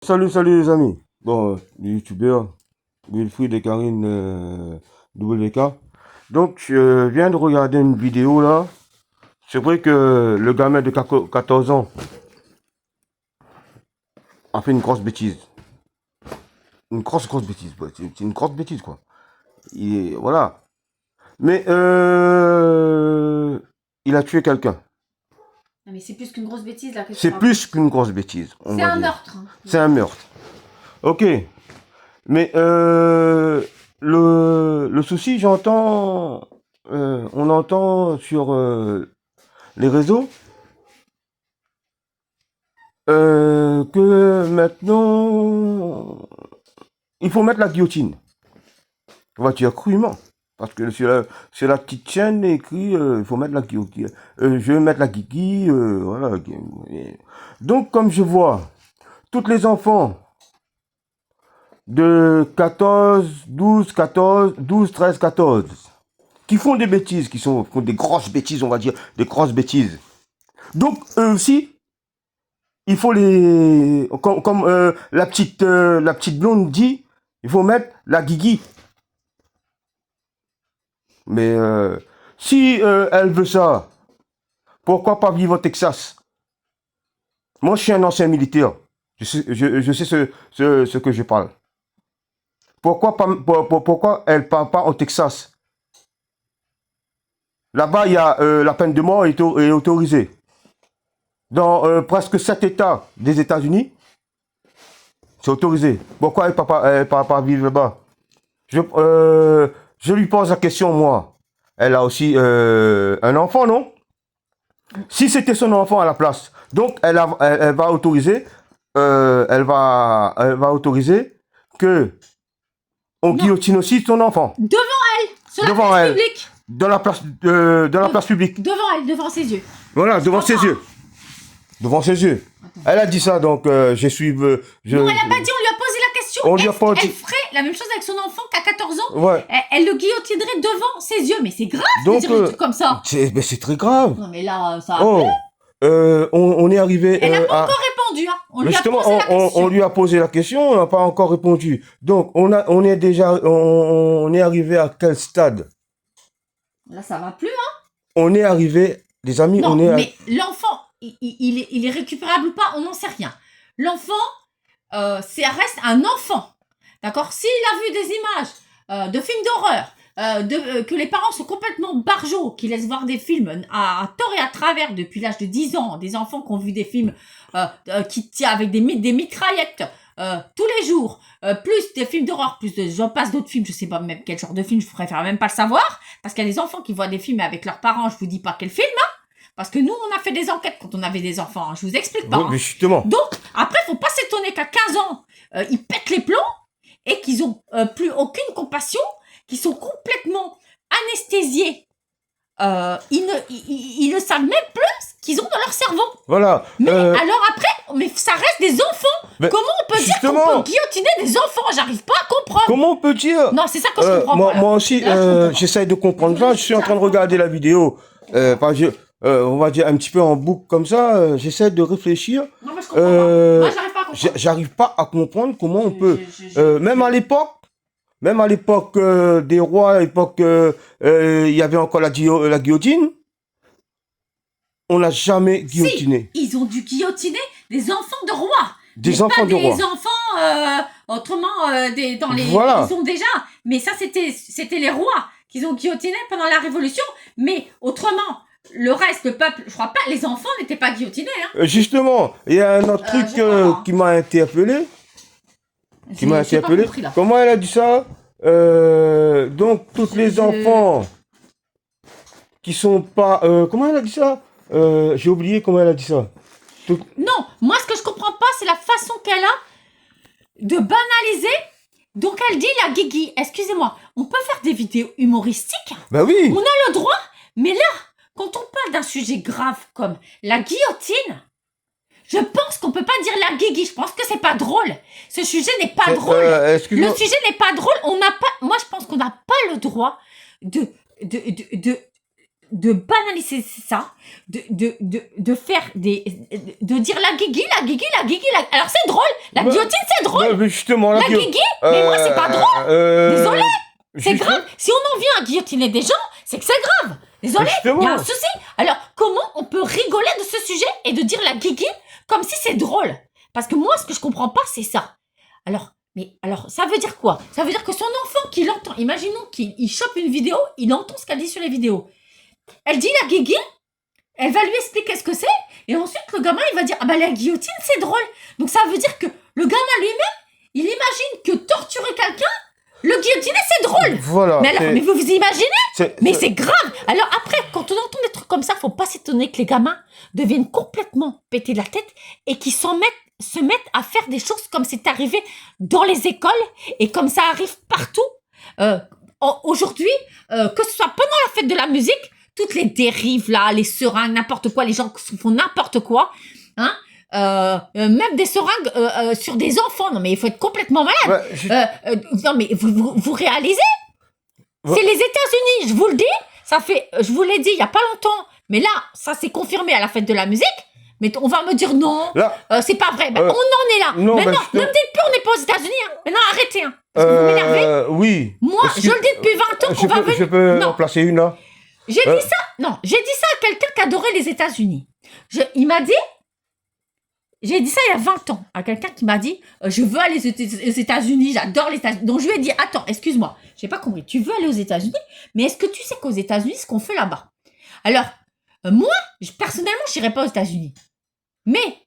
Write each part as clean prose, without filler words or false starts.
Salut les amis. Bon, les youtubeurs, Wilfried et Karine WK. Donc, je viens de regarder une vidéo là. C'est vrai que le gamin de 14 ans a fait une grosse bêtise. Une grosse bêtise. Ouais. C'est une grosse bêtise quoi. Voilà. Mais il a tué quelqu'un. Non, mais c'est plus qu'une grosse bêtise là que tu C'est racontes. plus qu'une grosse bêtise. C'est un meurtre. Hein. C'est un meurtre. Ok. Mais le souci, on entend sur les réseaux que maintenant, il faut mettre la guillotine. On va dire crûment. Parce que sur la petite chaîne écrit, il faut mettre la guillotine. Je vais mettre la guigui, voilà. Donc, comme je vois, tous les enfants de 12, 13, 14, qui font des bêtises, font des grosses bêtises, on va dire, des grosses bêtises. Donc, eux aussi, il faut comme la petite blonde dit, il faut mettre la guigui. Mais si elle veut ça, pourquoi pas vivre au Texas? Moi, je suis un ancien militaire. Je sais ce que je parle. Pourquoi elle ne part pas au Texas? Là-bas, il y a la peine de mort est autorisée. Dans presque 7 États des États-Unis, c'est autorisé. Pourquoi elle ne part pas vivre là-bas? Je lui pose la question, moi. Elle a aussi un enfant, non? Si c'était son enfant à la place, donc elle va autoriser, elle va autoriser que on guillotine aussi son enfant. Devant elle, sur la Devant place elle. publique. Dans la place publique. Devant elle, devant ses yeux. Voilà, devant ses yeux. Devant ses yeux. Elle a dit ça, donc je suis... Non, elle n'a pas dit, on lui a posé la question. On lui a pas dit. Elle ferait la même chose avec son enfant qu'à 14 ans. Ouais. Elle le guillotinerait devant ses yeux. Mais c'est grave Donc, de dire des trucs comme ça. C'est très grave. Non, mais là, ça... Oh, on est arrivé Elle n'a pas encore répondu. Hein. On lui a posé la question. On lui a posé la question, on n'a pas encore répondu. Donc, on est arrivé à quel stade? Là, ça va plus, hein. On est arrivé, les amis, non, mais l'enfant, il est récupérable ou pas, on n'en sait rien. L'enfant, ça reste un enfant. D'accord? S'il a vu des images de films d'horreur, que les parents sont complètement barjots, qui laissent voir des films à tort et à travers depuis l'âge de 10 ans, des enfants qui ont vu des films qui tirent avec des mitraillettes tous les jours, plus des films d'horreur, j'en passe d'autres films, je sais pas même quel genre de film, je préfère même pas le savoir, parce qu'il y a des enfants qui voient des films avec leurs parents, je vous dis pas quel film, hein, parce que nous, on a fait des enquêtes quand on avait des enfants, hein, je vous explique pas. Oui, mais justement. Donc, après, faut pas s'étonner qu'à 15 ans, ils pètent les plombs, et qu'ils ont plus aucune compassion, qu'ils sont complètement anesthésiés. Ils ne savent même plus ce qu'ils ont dans leur cerveau. Voilà. Mais alors après, mais ça reste des enfants. Comment on peut dire qu'on peut guillotiner des enfants? J'arrive pas à comprendre. Comment on peut dire? Non, c'est ça que je comprends pas. Moi aussi, j'essaie de comprendre ça. Je suis en train de regarder la vidéo. On va dire un petit peu en boucle comme ça. J'essaie de réfléchir. Non, mais je comprends pas. Moi, j'arrive pas à comprendre. J'arrive pas à comprendre comment on peut. Même à l'époque des rois, à l'époque il y avait encore la guillotine. On n'a jamais guillotiné. Si, ils ont dû guillotiner des enfants de rois. Des enfants de rois. Des enfants autrement dans les. Voilà. Ils ont déjà. Mais ça, c'était les rois qu'ils ont guillotiné pendant la Révolution. Mais autrement. Le reste, le peuple, je crois pas, les enfants n'étaient pas guillotinés. Hein. Justement, il y a un autre truc qui m'a interpellé. Comment elle a dit ça? Donc, tous les enfants qui sont pas... comment elle a dit ça? J'ai oublié comment elle a dit ça. Non, moi, ce que je comprends pas, c'est la façon qu'elle a de banaliser. Donc, elle dit la guigui. Excusez-moi, on peut faire des vidéos humoristiques? Ben oui. On a le droit, mais là... Quand on parle d'un sujet grave comme la guillotine, je pense qu'on peut pas dire la guigui. Je pense que c'est pas drôle. Ce sujet n'est pas drôle. Le sujet n'est pas drôle. On n'a pas. Moi, je pense qu'on n'a pas le droit de de banaliser ça, de faire de dire la guigui, la guigui, la guigui, alors c'est drôle, la Bah, guillotine c'est drôle, Mais justement, la guigui, mais moi c'est pas drôle, désolé, c'est juste- grave, si on en vient à guillotiner des gens, c'est que c'est grave, désolé, Justement. il y a un souci, alors comment on peut rigoler de ce sujet et de dire la guigui comme si c'est drôle, parce que moi ce que je comprends pas c'est ça, alors, ça veut dire quoi? Ça veut dire que son enfant qui l'entend, imaginons qu'il chope une vidéo, il entend ce qu'elle dit sur les vidéos. Elle dit la guigui, elle va lui expliquer ce que c'est, et ensuite le gamin il va dire ah bah la guillotine c'est drôle. Donc ça veut dire que le gamin lui-même, il imagine que torturer quelqu'un, le guillotiner c'est drôle. Voilà. Mais alors, mais vous vous imaginez? Mais c'est- c'est grave. Alors après, quand on entend des trucs comme ça, faut pas s'étonner que les gamins deviennent complètement pétés de la tête et qu'ils se mettent à faire des choses comme c'est arrivé dans les écoles et comme ça arrive partout. Aujourd'hui, que ce soit pendant la fête de la musique, toutes les dérives là, les seringues, n'importe quoi, les gens qui font n'importe quoi, hein, même des seringues sur des enfants. Non mais il faut être complètement malade. Ouais, Non mais vous réalisez? Ouais. C'est les États-Unis, je vous le dis. Ça fait, je vous l'ai dit il y a pas longtemps, mais là, ça s'est confirmé à la fête de la musique. Mais on va me dire non, Là, c'est pas vrai. Ben, on en est là. non, Maintenant, ben, je ne me dites plus on n'est pas aux États-Unis. Hein. Maintenant, arrêtez. Hein. Parce que vous m'énervez. oui. Moi, Est-ce je que- le dis depuis 20 ans qu'on va venir. Je peux Non. en placer une là. J'ai dit ça. Non, j'ai dit ça à quelqu'un qui adorait les États-Unis. Il m'a dit. J'ai dit ça il y a 20 ans à quelqu'un qui m'a dit je veux aller aux États-Unis, j'adore les États-Unis. Donc je lui ai dit attends, excuse-moi, j'ai pas compris. Tu veux aller aux États-Unis, mais est-ce que tu sais qu'aux États-Unis ce qu'on fait là-bas? Alors moi, personnellement, je n'irai pas aux États-Unis. Mais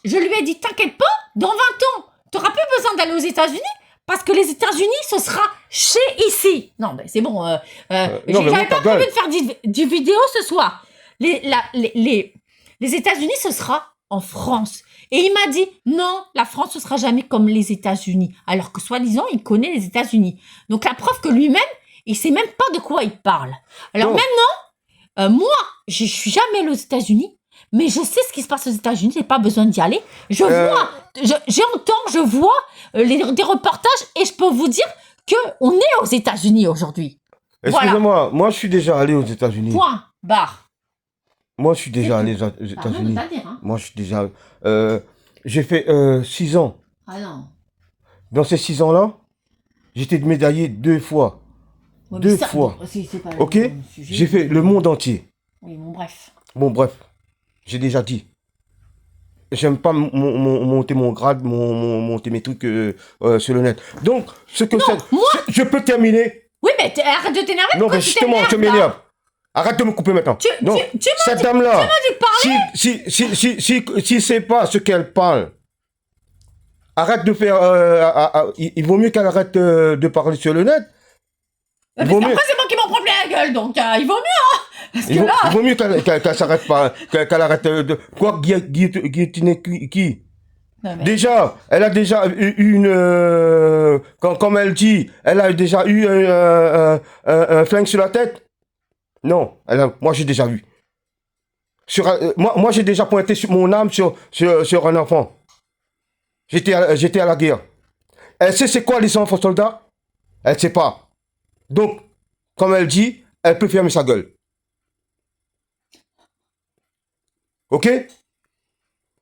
je lui ai dit t'inquiète pas, dans 20 ans, tu n'auras plus besoin d'aller aux États-Unis parce que les États-Unis ce sera chez ici. Non, mais c'est bon. non, mais J'avais oui, pas ta prévu gueule. de faire du vidéo ce soir. Les États-Unis, ce sera en France. Et il m'a dit, non, la France, ce sera jamais comme les États-Unis. Alors que, soi-disant, il connaît les États-Unis. Donc, la preuve que lui-même, il sait même pas de quoi il parle. Alors Non. maintenant, moi, je suis jamais allée aux États-Unis, mais je sais ce qui se passe aux États-Unis, j'ai pas besoin d'y aller. Je vois, j'entends, je vois des reportages et je peux vous dire que on est aux États-Unis aujourd'hui. Excusez-moi, moi je suis déjà allé aux États-Unis. Point, barre. Moi je suis déjà C'est allé aux T'as rien États-Unis. d'autre à dire, hein? Moi je suis déjà. J'ai fait 6 ans. Ah non. Dans ces 6 ans-là, j'étais médaillé 2 fois. Ouais, mais 2 ça, fois. c'est pas Ok? le sujet. J'ai fait le monde entier. Oui, bon, bref. Bon, bref, j'ai déjà dit. J'aime pas monter mon grade, monter mes trucs sur le net. Donc, ce que c'est. moi- Je peux terminer. Oui, mais arrête de t'énerver. Non, pourquoi mais tu justement, t'énerves, tu là? m'énerves. Arrête de me couper maintenant. Tu Non, m'as cette dame-là, dit de parler. si c'est pas ce qu'elle parle, arrête de faire. Il vaut mieux qu'elle arrête de parler sur le net. Il Parce vaut mieux, qu'après, c'est moi qui m'en prends plein la gueule, donc il vaut mieux, hein. Parce que il là, vaut mieux qu'elle s'arrête pas, qu'elle arrête de. Quoi, guillotiner qui? non, mais- Déjà, elle a déjà eu une. Comme elle dit, elle a déjà eu un flingue sur la tête. Non, moi j'ai déjà vu. Moi j'ai déjà pointé mon âme sur un enfant. J'étais à la guerre. Elle sait c'est quoi les enfants soldats? Elle sait pas. Donc, comme elle dit, elle peut fermer sa gueule. Ok?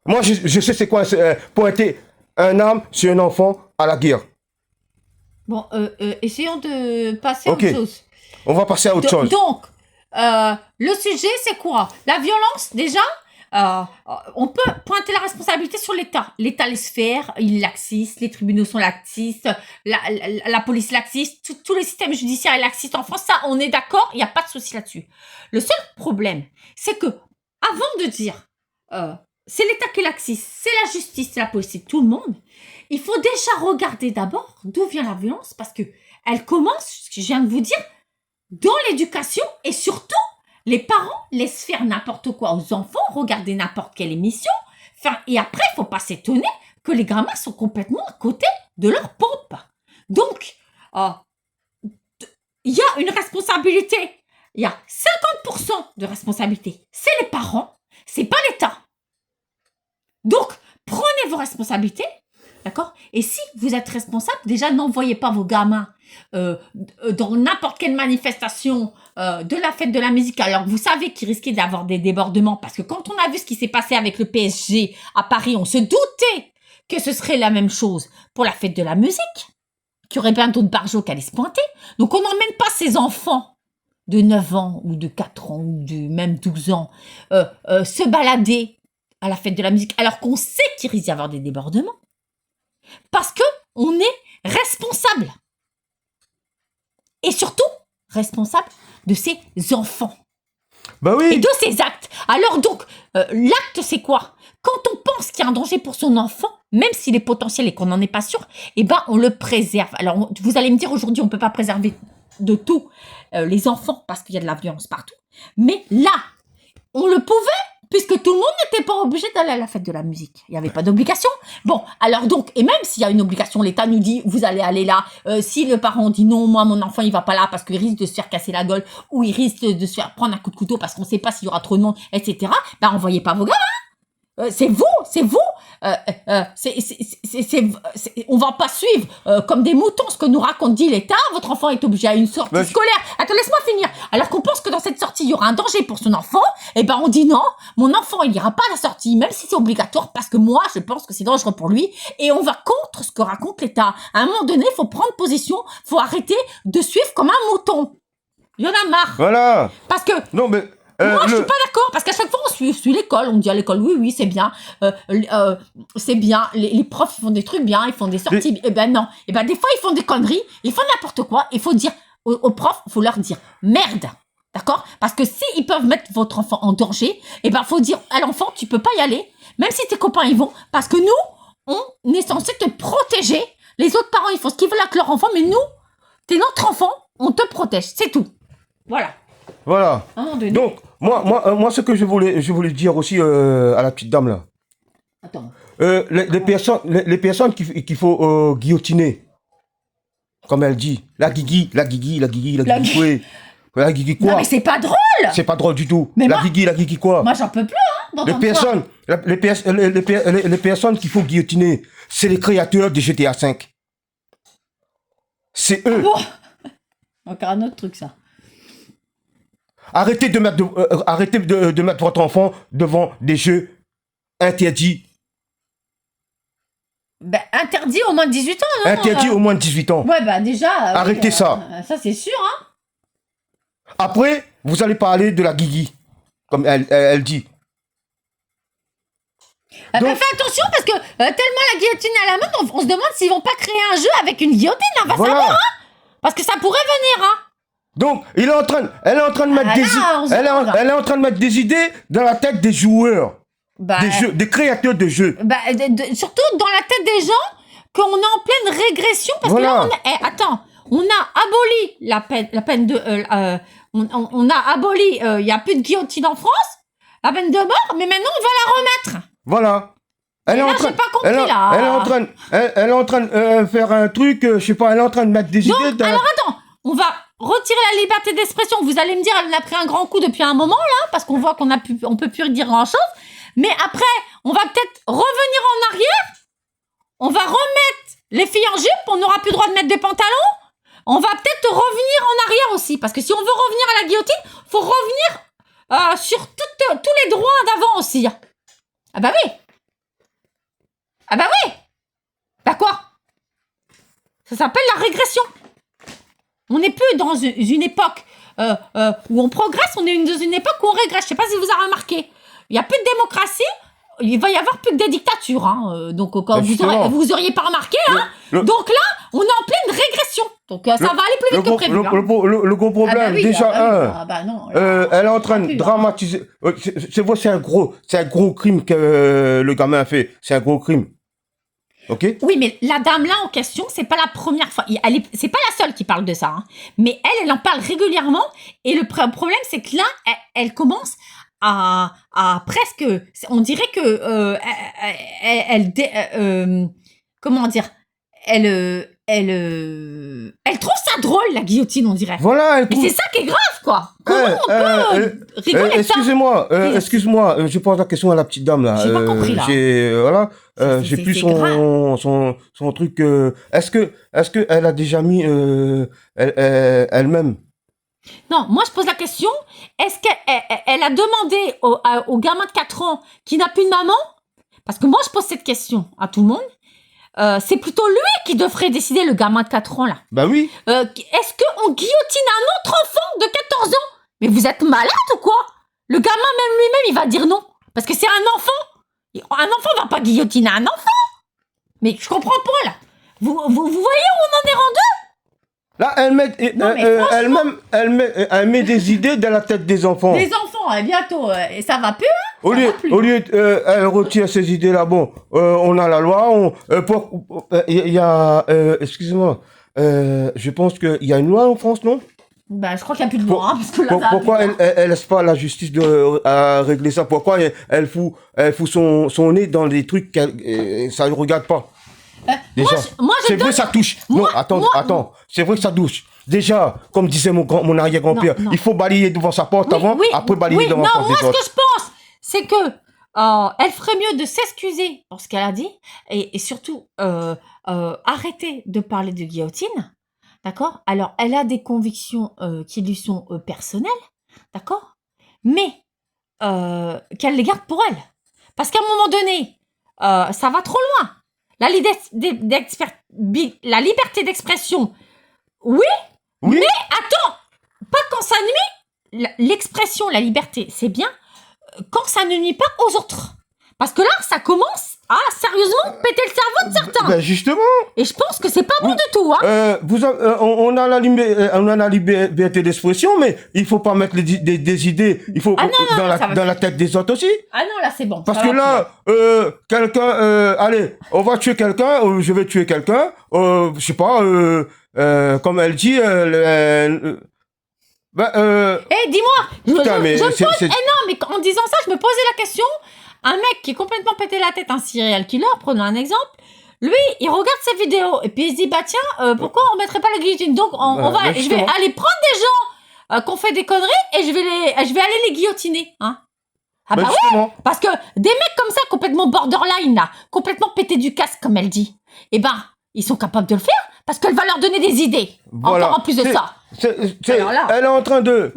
Moi je sais c'est quoi pointer un âme sur un enfant à la guerre. Bon, essayons de passer Ok. à autre chose. On va passer à autre chose. Donc, le sujet, c'est quoi? La violence, déjà, on peut pointer la responsabilité sur l'État. L'État laisse faire, il est laxiste, les tribunaux sont laxistes, la police laxiste, tous les systèmes judiciaires est laxiste en France. Ça, on est d'accord, il n'y a pas de souci là-dessus. Le seul problème, c'est que, avant de dire, c'est l'État qui est laxiste, c'est la justice, c'est la police, c'est tout le monde, il faut déjà regarder d'abord d'où vient la violence, parce que elle commence, ce que je viens de vous dire, dans l'éducation, et surtout, les parents laissent faire n'importe quoi aux enfants, regarder n'importe quelle émission, et après, il faut pas s'étonner que les gamins sont complètement à côté de leur pompe. Donc, il y a une responsabilité, il y a 50% de responsabilité, c'est les parents, c'est pas l'État. Donc, prenez vos responsabilités, d'accord? Et si vous êtes responsable, déjà, n'envoyez pas vos gamins dans n'importe quelle manifestation de la fête de la musique, alors que vous savez qu'il risquait d'avoir des débordements, parce que quand on a vu ce qui s'est passé avec le PSG à Paris, on se doutait que ce serait la même chose pour la fête de la musique, qu'il y aurait bien d'autres barjots qui allaient se pointer. Donc on n'emmène pas ces enfants de 9 ans ou de 4 ans ou de même 12 ans se balader à la fête de la musique, alors qu'on sait qu'il risque d'y avoir des débordements. Parce que on est responsable. Et surtout, responsable de ses enfants. Bah oui. Et de ses actes. Alors donc, l'acte, c'est quoi? Quand on pense qu'il y a un danger pour son enfant, même s'il est potentiel et qu'on n'en est pas sûr, eh ben, on le préserve. Alors, vous allez me dire, aujourd'hui, on ne peut pas préserver de tout les enfants parce qu'il y a de la violence partout. Mais là, on le pouvait, puisque tout le monde n'était pas obligé d'aller à la fête de la musique. Il n'y avait pas d'obligation. Bon, alors donc, et même s'il y a une obligation, l'État nous dit, vous allez aller là. Si le parent dit non, moi, mon enfant, il va pas là parce qu'il risque de se faire casser la gueule ou il risque de se faire prendre un coup de couteau parce qu'on ne sait pas s'il y aura trop de monde, etc. Ben, envoyez pas vos gars. C'est vous. On va pas suivre comme des moutons ce que nous raconte dit l'État. Votre enfant est obligé à une sortie scolaire. Attends, laisse-moi finir. Alors qu'on pense que dans cette sortie, il y aura un danger pour son enfant, eh ben on dit non, mon enfant, il ira pas à la sortie, même si c'est obligatoire, parce que moi, je pense que c'est dangereux pour lui. Et on va contre ce que raconte l'État. À un moment donné, il faut prendre position, faut arrêter de suivre comme un mouton. Il y en a marre. Voilà. Parce que... Non, mais... moi, je suis pas d'accord, parce qu'à chaque fois, on suit l'école, on dit à l'école, oui, c'est bien, c'est bien, les profs, ils font des trucs bien, ils font des sorties, eh ben non, eh ben des fois, ils font des conneries, ils font n'importe quoi, il faut dire aux profs, il faut leur dire, merde, d'accord? Parce que si ils peuvent mettre votre enfant en danger, eh ben, faut dire à l'enfant, tu peux pas y aller, même si tes copains y vont, parce que nous, on est censé te protéger, les autres parents, ils font ce qu'ils veulent avec leur enfant, mais nous, t'es notre enfant, on te protège, c'est tout. Voilà. Voilà. Donc, moi, ce que je voulais dire aussi à la petite dame là. Attends. Les personnes qu'il faut guillotiner, comme elle dit, la guigui quoi. La guigui quoi? Non mais c'est pas drôle. C'est pas drôle du tout. Mais la guigui quoi? Moi j'en peux plus hein. Les personnes qu'il faut guillotiner, c'est les créateurs de GTA V. C'est eux. Bon. Encore un autre truc ça. Arrêtez de mettre votre enfant devant des jeux interdits. Ben, interdit au moins de 18 ans, non? Interdit au moins de 18 ans. Ouais, bah déjà... Arrêtez ça. Ça, c'est sûr, hein. Après, vous allez parler de la guigui, comme elle dit. Donc, fais attention, parce que tellement la guillotine est à la mode, on se demande s'ils vont pas créer un jeu avec une guillotine, on va savoir, hein. Parce que ça pourrait venir, hein. Donc, elle est en train de mettre des idées dans la tête des joueurs, des créateurs de jeux. Surtout dans la tête des gens qu'on est en pleine régression parce que là, on a aboli la peine de, on a aboli, il y a plus de guillotine en France, la peine de mort, mais maintenant on va la remettre. Voilà. Elle est en train de faire un truc, je sais pas, elle est en train de mettre des idées. Alors attends, on va retirer la liberté d'expression. Vous allez me dire, elle a pris un grand coup depuis un moment là, parce qu'on voit on peut plus dire grand chose. Mais après, on va peut-être revenir en arrière. On va remettre les filles en jupe. On n'aura plus le droit de mettre des pantalons. On va peut-être revenir en arrière aussi, parce que si on veut revenir à la guillotine, faut revenir sur tous les droits d'avant aussi. Ah bah oui. Ah bah oui. Bah quoi? Ça s'appelle la régression. On n'est plus dans une époque où on progresse, on est dans une époque où on régresse. Je sais pas si vous avez remarqué. Il n'y a plus de démocratie, il va y avoir plus que des dictatures. Hein. Donc, quand vous auriez pas remarqué, hein. Donc là, on est en pleine régression. Donc, ça va aller plus vite que prévu. Le gros problème, elle est en train de dramatiser. C'est un gros crime que le gamin a fait. C'est un gros crime. Ok. Oui, mais la dame là en question, c'est pas la première fois. C'est pas la seule qui parle de ça. Hein. Mais elle en parle régulièrement. Et le problème, c'est que là, elle commence à presque, on dirait que comment dire, elle trouve ça drôle la guillotine, on dirait. Voilà. Mais c'est ça qui est grave, quoi. Comment on peut rigoler de ça? Excusez-moi, je pose la question à la petite dame là. J'ai pas compris là. J'ai plus son truc. Est-ce que elle a déjà mis elle-même Non, moi je pose la question, est-ce qu'elle a demandé au gamin de 4 ans qui n'a plus de maman? Parce que moi je pose cette question à tout le monde. C'est plutôt lui qui devrait décider, le gamin de 4 ans là. Bah oui. Est-ce qu'on guillotine un autre enfant de 14 ans? Mais vous êtes malade ou quoi? Le gamin même lui-même il va dire non. Parce que c'est un enfant. Un enfant va pas guillotiner un enfant. Mais je comprends pas là. Vous voyez où on en est rendu? Là, elle met des idées dans la tête des enfants. Des enfants, bientôt, et ça va plus, hein? Au lieu, elle retire ces idées-là. Bon, on a la loi. Il y a, excusez-moi, je pense qu'il y a une loi en France, non? Ben, je crois qu'il n'y a plus de loi, hein, parce que là, ça va pourquoi plus, hein. elle laisse pas la justice à régler ça? Pourquoi elle fout son nez dans des trucs ça ne regarde pas? Déjà, moi, je c'est donne- vrai, ça touche. Moi- non, attends. C'est vrai que ça touche. Déjà, comme disait mon arrière-grand-père, Non. il faut balayer devant sa porte avant, après balayer devant la porte moi, des ce autres. que je pense, c'est que elle ferait mieux de s'excuser pour ce qu'elle a dit et surtout arrêter de parler de guillotine, d'accord? Alors, elle a des convictions qui lui sont personnelles, d'accord? Mais qu'elle les garde pour elle. Parce qu'à un moment donné, ça va trop loin. La liberté d'expression, oui, Oui. mais attends, pas quand ça nuit. L'expression, la liberté, c'est bien quand ça ne nuit pas aux autres. Parce que là, ça commence à sérieusement péter le cerveau de certains. Ben justement. Et je pense que c'est pas bon Oui. du tout. Hein. On a la liberté d'expression, mais il faut pas mettre des idées. Il faut dans la tête des autres aussi. Ah non, là, c'est bon. Parce que là, quelqu'un, allez, on va tuer quelqu'un, je vais tuer quelqu'un, je sais pas, comme elle dit, dis-moi, putain, mais non, mais en disant ça, je me posais la question. Un mec qui est complètement pété la tête, un serial killer, prenons un exemple, lui, il regarde ses vidéos et puis il se dit, bah tiens, pourquoi on mettrait pas la guillotine? Donc, je vais aller prendre des gens qui ont fait des conneries et je vais aller les guillotiner, hein. Ah bah ouais, parce que des mecs comme ça, complètement borderline, là, complètement pétés du casque, comme elle dit, eh ben, ils sont capables de le faire parce qu'elle va leur donner des idées. Voilà. Encore en plus de ça. Elle est en train de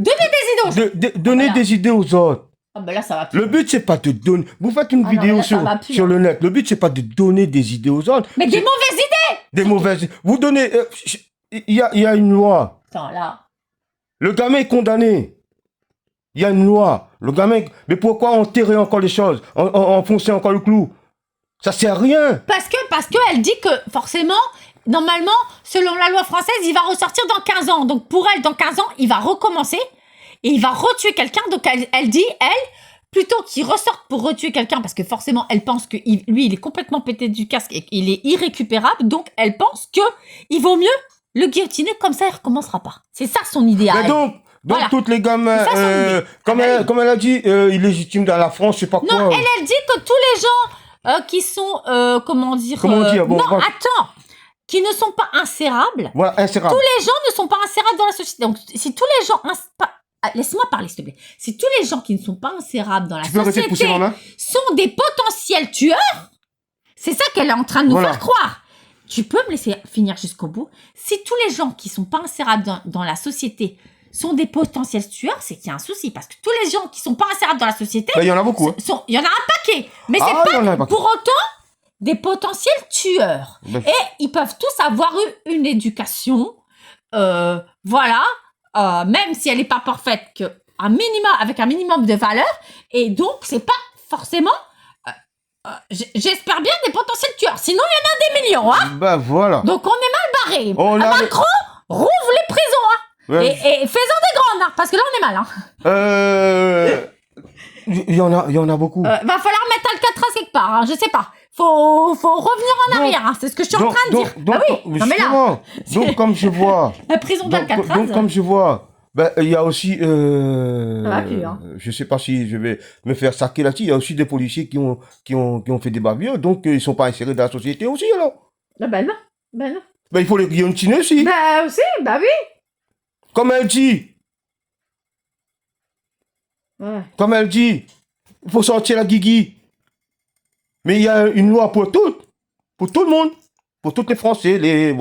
donner des idées aux autres. Ah ben là, ça va plus. Le but, c'est pas de donner. Vous faites une vidéo sur le net. Le but, c'est pas de donner des idées aux autres. Mais des mauvaises idées. Des mauvaises. Vous donnez. Il y a une loi. Attends, là. Le gamin est condamné. Il y a une loi. Le gamin. Mais pourquoi enterrer encore les choses, enfoncer encore le clou? Ça sert à rien. Parce que elle dit que forcément, normalement, selon la loi française, il va ressortir dans 15 ans. Donc pour elle, dans 15 ans, il va recommencer. Et il va retuer quelqu'un, donc elle dit, plutôt qu'il ressorte pour retuer quelqu'un, parce que forcément, elle pense que lui, il est complètement pété du casque et qu'il est irrécupérable, donc elle pense que il vaut mieux le guillotiner, comme ça, il recommencera pas. C'est ça son idéal. Mais donc voilà. Toutes les gamins, comme elle a dit, illégitime dans la France, je sais pas quoi. Non, elle dit que tous les gens qui sont, comment dire, attends, qui ne sont pas insérables. Voilà, insérables. Tous les gens ne sont pas insérables dans la société. Donc, si tous les gens... laisse-moi parler, s'il te plaît. Si tous les gens qui ne sont pas insérables dans la société sont des potentiels tueurs, c'est ça qu'elle est en train de nous faire croire. Tu peux me laisser finir jusqu'au bout? Si tous les gens qui ne sont pas insérables dans la société sont des potentiels tueurs, c'est qu'il y a un souci. Parce que tous les gens qui ne sont pas insérables dans la société... Il y en a beaucoup. Il y en a un paquet. Mais c'est pas pour autant des potentiels tueurs. Et ils peuvent tous avoir eu une éducation, voilà, même si elle n'est pas parfaite, avec un minimum de valeur. Et donc, c'est pas forcément, j'espère bien, des potentiels tueurs. Sinon, il y en a des millions. Hein. Ben voilà. Donc, on est mal barré. Macron, rouvre les prisons. Hein. Ouais. Et faisons des grandes, hein, parce que là, on est mal. Hein. Il y en a beaucoup. Va falloir mettre Alcatraz quelque part, hein, je sais pas. Faut revenir en arrière, hein, c'est ce que je suis en train de dire. Oui, non, mais là. Donc, comme je vois. La prison d'Alcatraz. Donc, comme je vois. Il y a aussi, hein. je sais pas si je vais me faire saquer là-dessus, il y a aussi des policiers qui ont fait des bavures, donc ils sont pas insérés dans la société aussi, alors. Ben non. Il faut les guillotiner aussi. Aussi, oui. Comme elle dit. Ouais. Comme elle dit, il faut sortir la guigui. Mais il y a une loi pour tout le monde, pour tous les Français,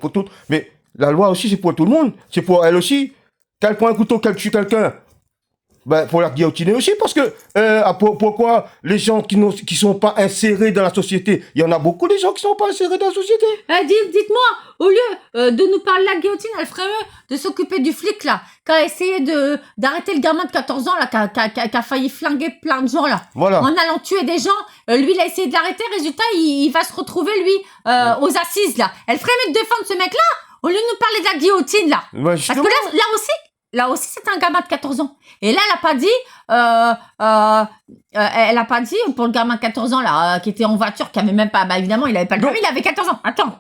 pour tout. Mais la loi aussi, c'est pour tout le monde, c'est pour elle aussi. qu'elle prend un couteau, qu'elle tue quelqu'un, ben, pour la guillotiner aussi, parce que pourquoi les gens qui sont pas insérés dans la société, il y en a beaucoup des gens qui sont pas insérés dans la société. Dites-moi, au lieu de nous parler de la guillotine, elle ferait mieux de s'occuper du flic, là, qui a essayé d'arrêter le gamin de 14 ans, là, qui a failli flinguer plein de gens, là. Voilà. En allant tuer des gens. Lui, il a essayé de l'arrêter, résultat, il va se retrouver, lui, aux assises, là. Elle ferait mieux de défendre ce mec-là, au lieu de nous parler de la guillotine, là. Ouais, Parce justement. que là aussi, c'est un gamin de 14 ans. Et là, elle a pas dit, pour le gamin de 14 ans, là, qui était en voiture, qui avait même pas, bah, évidemment, il avait pas le permis, il avait 14 ans. Attends.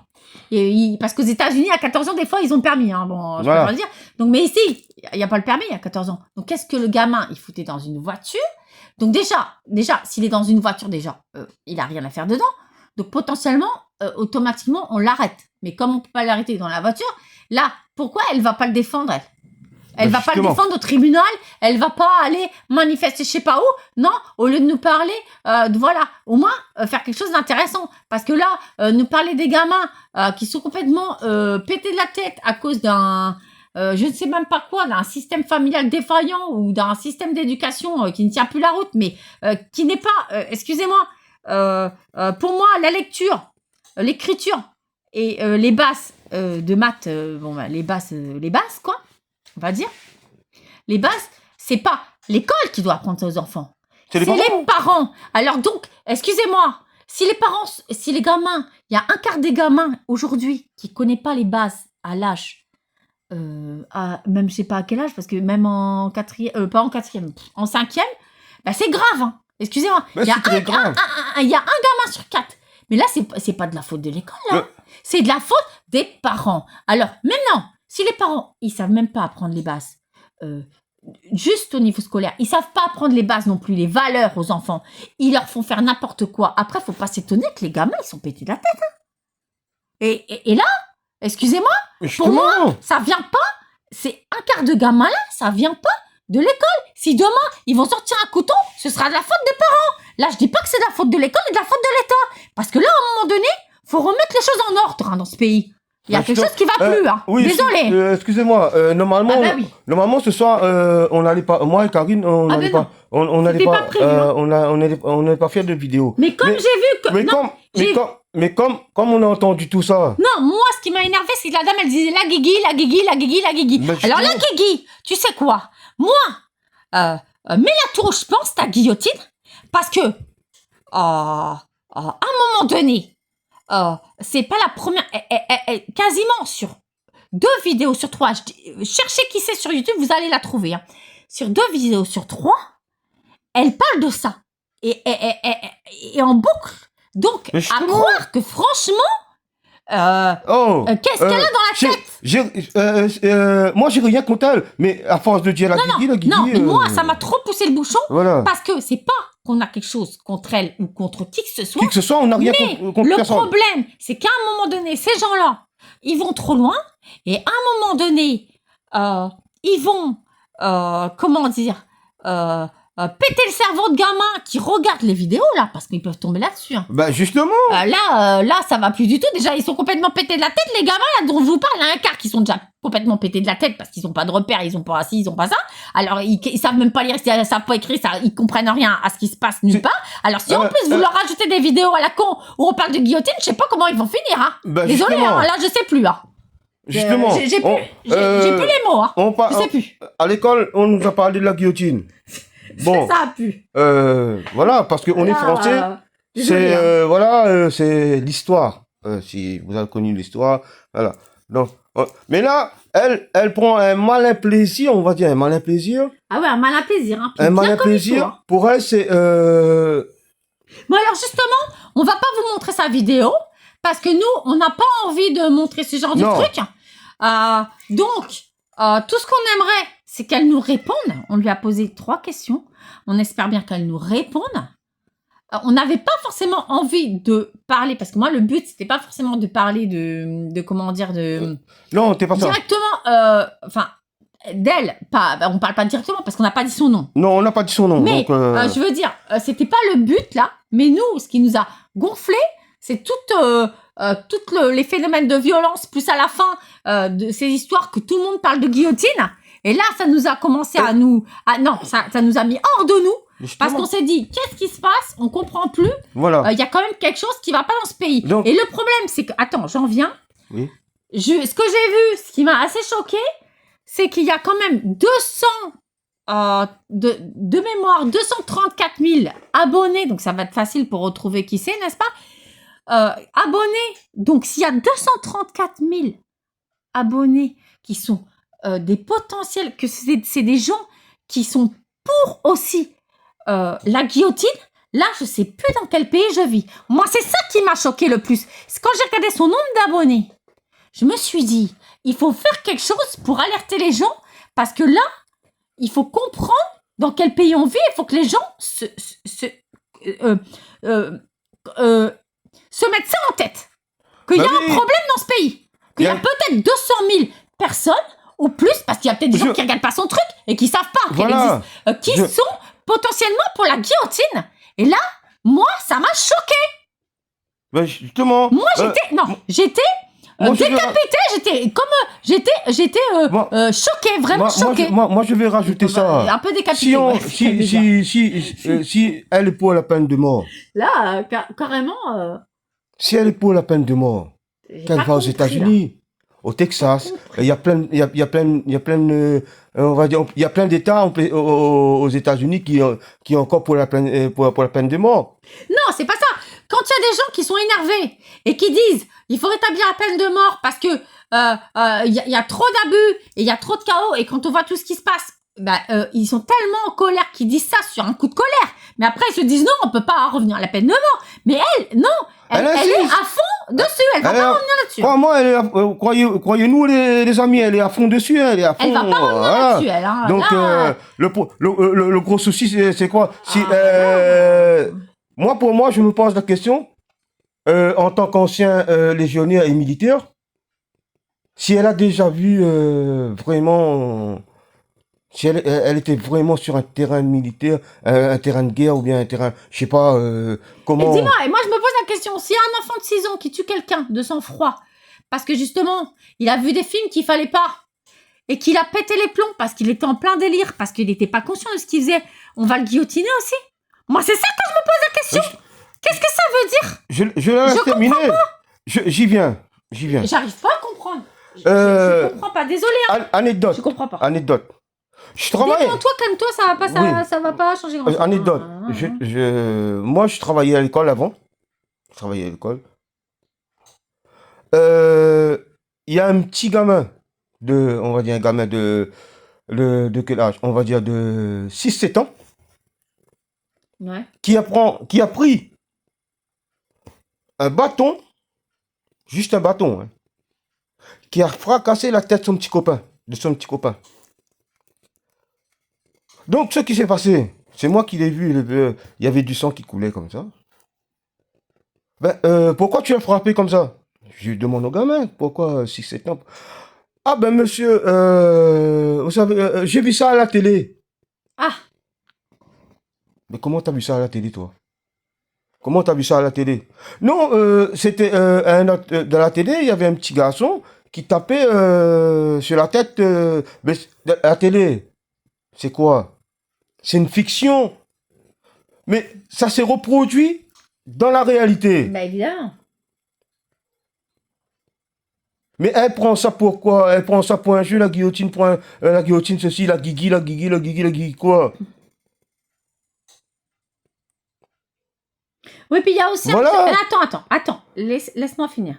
Parce qu'aux États-Unis, à 14 ans, des fois, ils ont le permis, hein. Bon, je peux pas le dire. Donc, mais ici, il y a pas le permis à 14 ans. Donc, qu'est-ce que le gamin, il foutait dans une voiture? Donc, déjà, s'il est dans une voiture, il a rien à faire dedans. Donc, potentiellement, automatiquement, on l'arrête. Mais comme on peut pas l'arrêter dans la voiture, là, pourquoi elle va pas le défendre, elle? Elle va pas le défendre au tribunal, elle va pas aller manifester je sais pas où. Non, au lieu de nous parler, voilà, au moins faire quelque chose d'intéressant. Parce que là, nous parler des gamins qui sont complètement pétés de la tête à cause d'un, je ne sais même pas quoi, d'un système familial défaillant ou d'un système d'éducation qui ne tient plus la route, mais qui n'est pas, excusez-moi, pour moi, la lecture, l'écriture et les bases de maths, les bases, quoi. On va dire. Les bases, c'est pas l'école qui doit apprendre ça aux enfants. C'est les parents. Alors donc, excusez-moi, si les gamins, il y a un quart des gamins aujourd'hui qui connaît pas les bases à l'âge, même je sais pas à quel âge, parce que même en quatrième, pas en quatrième, en cinquième, bah c'est grave. Hein. Excusez-moi. Il y a un gamin sur 4. Mais là, c'est pas de la faute de l'école, là. C'est de la faute des parents. Alors maintenant. Si les parents, ils savent même pas apprendre les bases, juste au niveau scolaire, ils savent pas apprendre les bases non plus, les valeurs aux enfants, ils leur font faire n'importe quoi. Après, faut pas s'étonner que les gamins, ils sont pétés de la tête. Hein. Et là, excusez-moi, pour moi, ça vient pas, c'est un quart de gamins là, ça vient pas de l'école. Si demain, ils vont sortir un couteau, ce sera de la faute des parents. Là, je dis pas que c'est de la faute de l'école et de la faute de l'État. Parce que là, à un moment donné, faut remettre les choses en ordre dans ce pays. Il y a quelque chose qui va plus, hein. Oui, désolé. Excusez-moi, normalement ce soir, on n'allait pas, moi et Karine, on n'allait pas, on n'allait pas, on n'allait pas faire de vidéo. Mais comme j'ai vu que, comme on a entendu tout ça. Non, moi, ce qui m'a énervé, c'est que la dame, elle disait la guigui, la guigui, la guigui, la guigui. Alors la guigui, tu sais quoi? Moi, mets la tour, je pense, ta guillotine, parce que, à un moment donné, c'est pas la première, quasiment sur 2 vidéos sur 3, cherchez qui c'est sur YouTube, vous allez la trouver, hein. Sur 2 vidéos sur 3, elle parle de ça, et en boucle, donc à croire que franchement, qu'est-ce qu'elle a dans la tête? Moi j'ai rien contre elle, mais à force de dire la guigui, non, mais moi ça m'a trop poussé le bouchon, voilà. Parce que c'est pas qu'on a quelque chose contre elle ou contre qui que ce soit. Qui que ce soit, on n'a rien contre le personne. problème, c'est qu'à un moment donné, ces gens-là, ils vont trop loin, et à un moment donné, ils vont, comment dire, péter le cerveau de gamins qui regardent les vidéos, là, parce qu'ils peuvent tomber là-dessus. Hein. Bah, justement. Là, ça va plus du tout. Déjà, ils sont complètement pétés de la tête, les gamins, là, dont je vous parle. Il y a un quart qui sont déjà complètement pétés de la tête parce qu'ils ont pas de repères, ils ont pas ci, ils ont pas ça. Alors, ils savent même pas lire, ils savent pas écrire, ça, ils comprennent rien à ce qui se passe nulle part. Alors, si en plus, vous leur rajoutez des vidéos à la con où on parle de guillotine, je sais pas comment ils vont finir, hein. Bah, désolé, hein, là, je sais plus, hein. Justement. J'ai plus les mots, hein. Je sais plus. À l'école, on nous a parlé de la guillotine. Bon, ça a pu. Voilà, parce qu'on est français. C'est l'histoire. Si vous avez connu l'histoire, voilà. Donc, mais là, elle prend un malin plaisir, on va dire un malin plaisir. Ah ouais, un malin plaisir. Hein, un malin plaisir. Hein. Pour elle, c'est. Bon alors justement, on va pas vous montrer sa vidéo parce que nous, on n'a pas envie de montrer ce genre de truc. Donc, tout ce qu'on aimerait, c'est qu'elle nous réponde. On lui a posé 3 questions. On espère bien qu'elle nous réponde. On n'avait pas forcément envie de parler, parce que moi, le but, c'était pas forcément de parler de comment dire, de... Non, t'es pas ça. Directement, d'elle, on parle pas directement, parce qu'on n'a pas dit son nom. Non, on n'a pas dit son nom. Mais, donc, je veux dire, c'était pas le but, là. Mais nous, ce qui nous a gonflé, c'est les phénomènes de violence, plus à la fin de ces histoires que tout le monde parle de guillotine. Et là, ça nous a commencé à nous... non, ça nous a mis hors de nous. Parce qu'on s'est dit, qu'est-ce qui se passe? On comprend plus. Voilà. Il y a quand même quelque chose qui va pas dans ce pays. Donc- Et le problème, c'est que... Attends, j'en viens. Oui. Ce que j'ai vu, ce qui m'a assez choqué, c'est qu'il y a quand même 200... de mémoire, 234 000 abonnés. Donc, ça va être facile pour retrouver qui c'est, n'est-ce pas? Abonnés. Donc, s'il y a 234 000 abonnés qui sont des potentiels, que c'est des gens qui sont pour aussi la guillotine, là, je sais plus dans quel pays je vis. Moi, c'est ça qui m'a choqué le plus. C'est quand j'ai regardé son nombre d'abonnés, je me suis dit, il faut faire quelque chose pour alerter les gens, parce que là, il faut comprendre dans quel pays on vit. Il faut que les gens se mettent ça en tête. Qu'il y a un problème dans ce pays. Qu'il y a peut-être 200 000 personnes ou plus, parce qu'il y a peut-être des gens qui ne regardent pas son truc et qui ne savent pas qu'elle existe, qui sont potentiellement pour la guillotine. Et là, moi, ça m'a choqué. Ben justement. Moi, j'étais décapité, j'étais choqué, vraiment choqué. Moi, je vais rajouter ça. Un peu décapité. Si elle est pour la peine de mort. Là, carrément. Si elle est pour la peine de mort, qu'elle va aux États-Unis, au Texas, il y a plein d'États aux États-Unis qui est encore pour la peine de mort. Non, c'est pas ça. Quand il y a des gens qui sont énervés et qui disent il faut rétablir la peine de mort parce que il y a trop d'abus et il y a trop de chaos, et quand on voit tout ce qui se passe, ils sont tellement en colère qu'ils disent ça sur un coup de colère. Mais après ils se disent non, on peut pas revenir à la peine de mort. Mais elle est à fond dessus, elle va pas revenir là-dessus. Crois-moi, croyez-nous les amis, elle est à fond dessus, elle est à fond. Elle va pas revenir là-dessus, elle. Hein, donc là, le gros souci c'est quoi? Pour moi, je me pose la question, en tant qu'ancien légionnaire et militaire, si elle a déjà vu vraiment, si elle était vraiment sur un terrain militaire, un terrain de guerre ou bien un terrain, je sais pas, comment... Et dis-moi, et moi je me pose la question, s'il y a un enfant de 6 ans qui tue quelqu'un de sang-froid, parce que justement, il a vu des films qu'il fallait pas, et qu'il a pété les plombs parce qu'il était en plein délire, parce qu'il n'était pas conscient de ce qu'il faisait, on va le guillotiner aussi? Moi, c'est ça que je me pose la question. Qu'est-ce que ça veut dire? Je laisse terminer. J'y viens. J'arrive pas à comprendre. Je comprends pas. Désolé. Hein. Anecdote. Je comprends pas. Anecdote. Je travaille. Calme-toi, ça va pas, ça va pas changer grand-chose. Anecdote. Moi, je travaillais à l'école avant. Je travaillais à l'école. Il y a un petit gamin on va dire un gamin de quel âge? On va dire de 6-7 ans. Ouais. Qui a pris un bâton, juste un bâton, hein, qui a fracassé la tête de son petit copain. Donc, ce qui s'est passé, c'est moi qui l'ai vu, il y avait du sang qui coulait comme ça. Pourquoi tu as frappé comme ça? Je demande au gamin, pourquoi 6-7 ans? Ah ben monsieur, vous savez, j'ai vu ça à la télé. Ah. Mais comment t'as vu ça à la télé, toi? Comment t'as vu ça à la télé? Non, c'était dans la télé, il y avait un petit garçon qui tapait sur la tête mais la télé. C'est quoi? C'est une fiction. Mais ça s'est reproduit dans la réalité. Bah évidemment. Mais elle prend ça pour quoi? Elle prend ça pour un jeu, la guillotine, la guillotine ceci, la guigui, quoi? Oui, puis il y a aussi... Voilà. Attends, laisse-moi finir.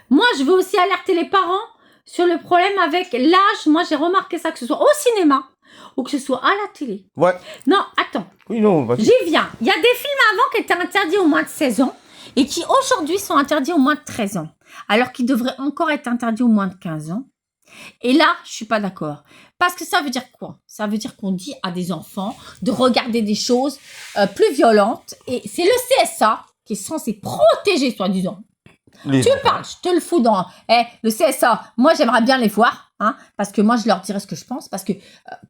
Moi, je veux aussi alerter les parents sur le problème avec l'âge. Moi, j'ai remarqué ça, que ce soit au cinéma ou que ce soit à la télé. Ouais. Non, attends. Oui, non, vas-y. J'y viens. Il y a des films avant qui étaient interdits au moins de 16 ans et qui aujourd'hui sont interdits au moins de 13 ans. Alors qu'ils devraient encore être interdits au moins de 15 ans. Et là, je suis pas d'accord. Parce que ça veut dire quoi? Ça veut dire qu'on dit à des enfants de regarder des choses plus violentes. Et c'est le CSA qui est censé protéger, soi-disant. Tu parles, je te le fous dans... le CSA, moi, j'aimerais bien les voir. Hein, parce que moi, je leur dirai ce que je pense. Parce que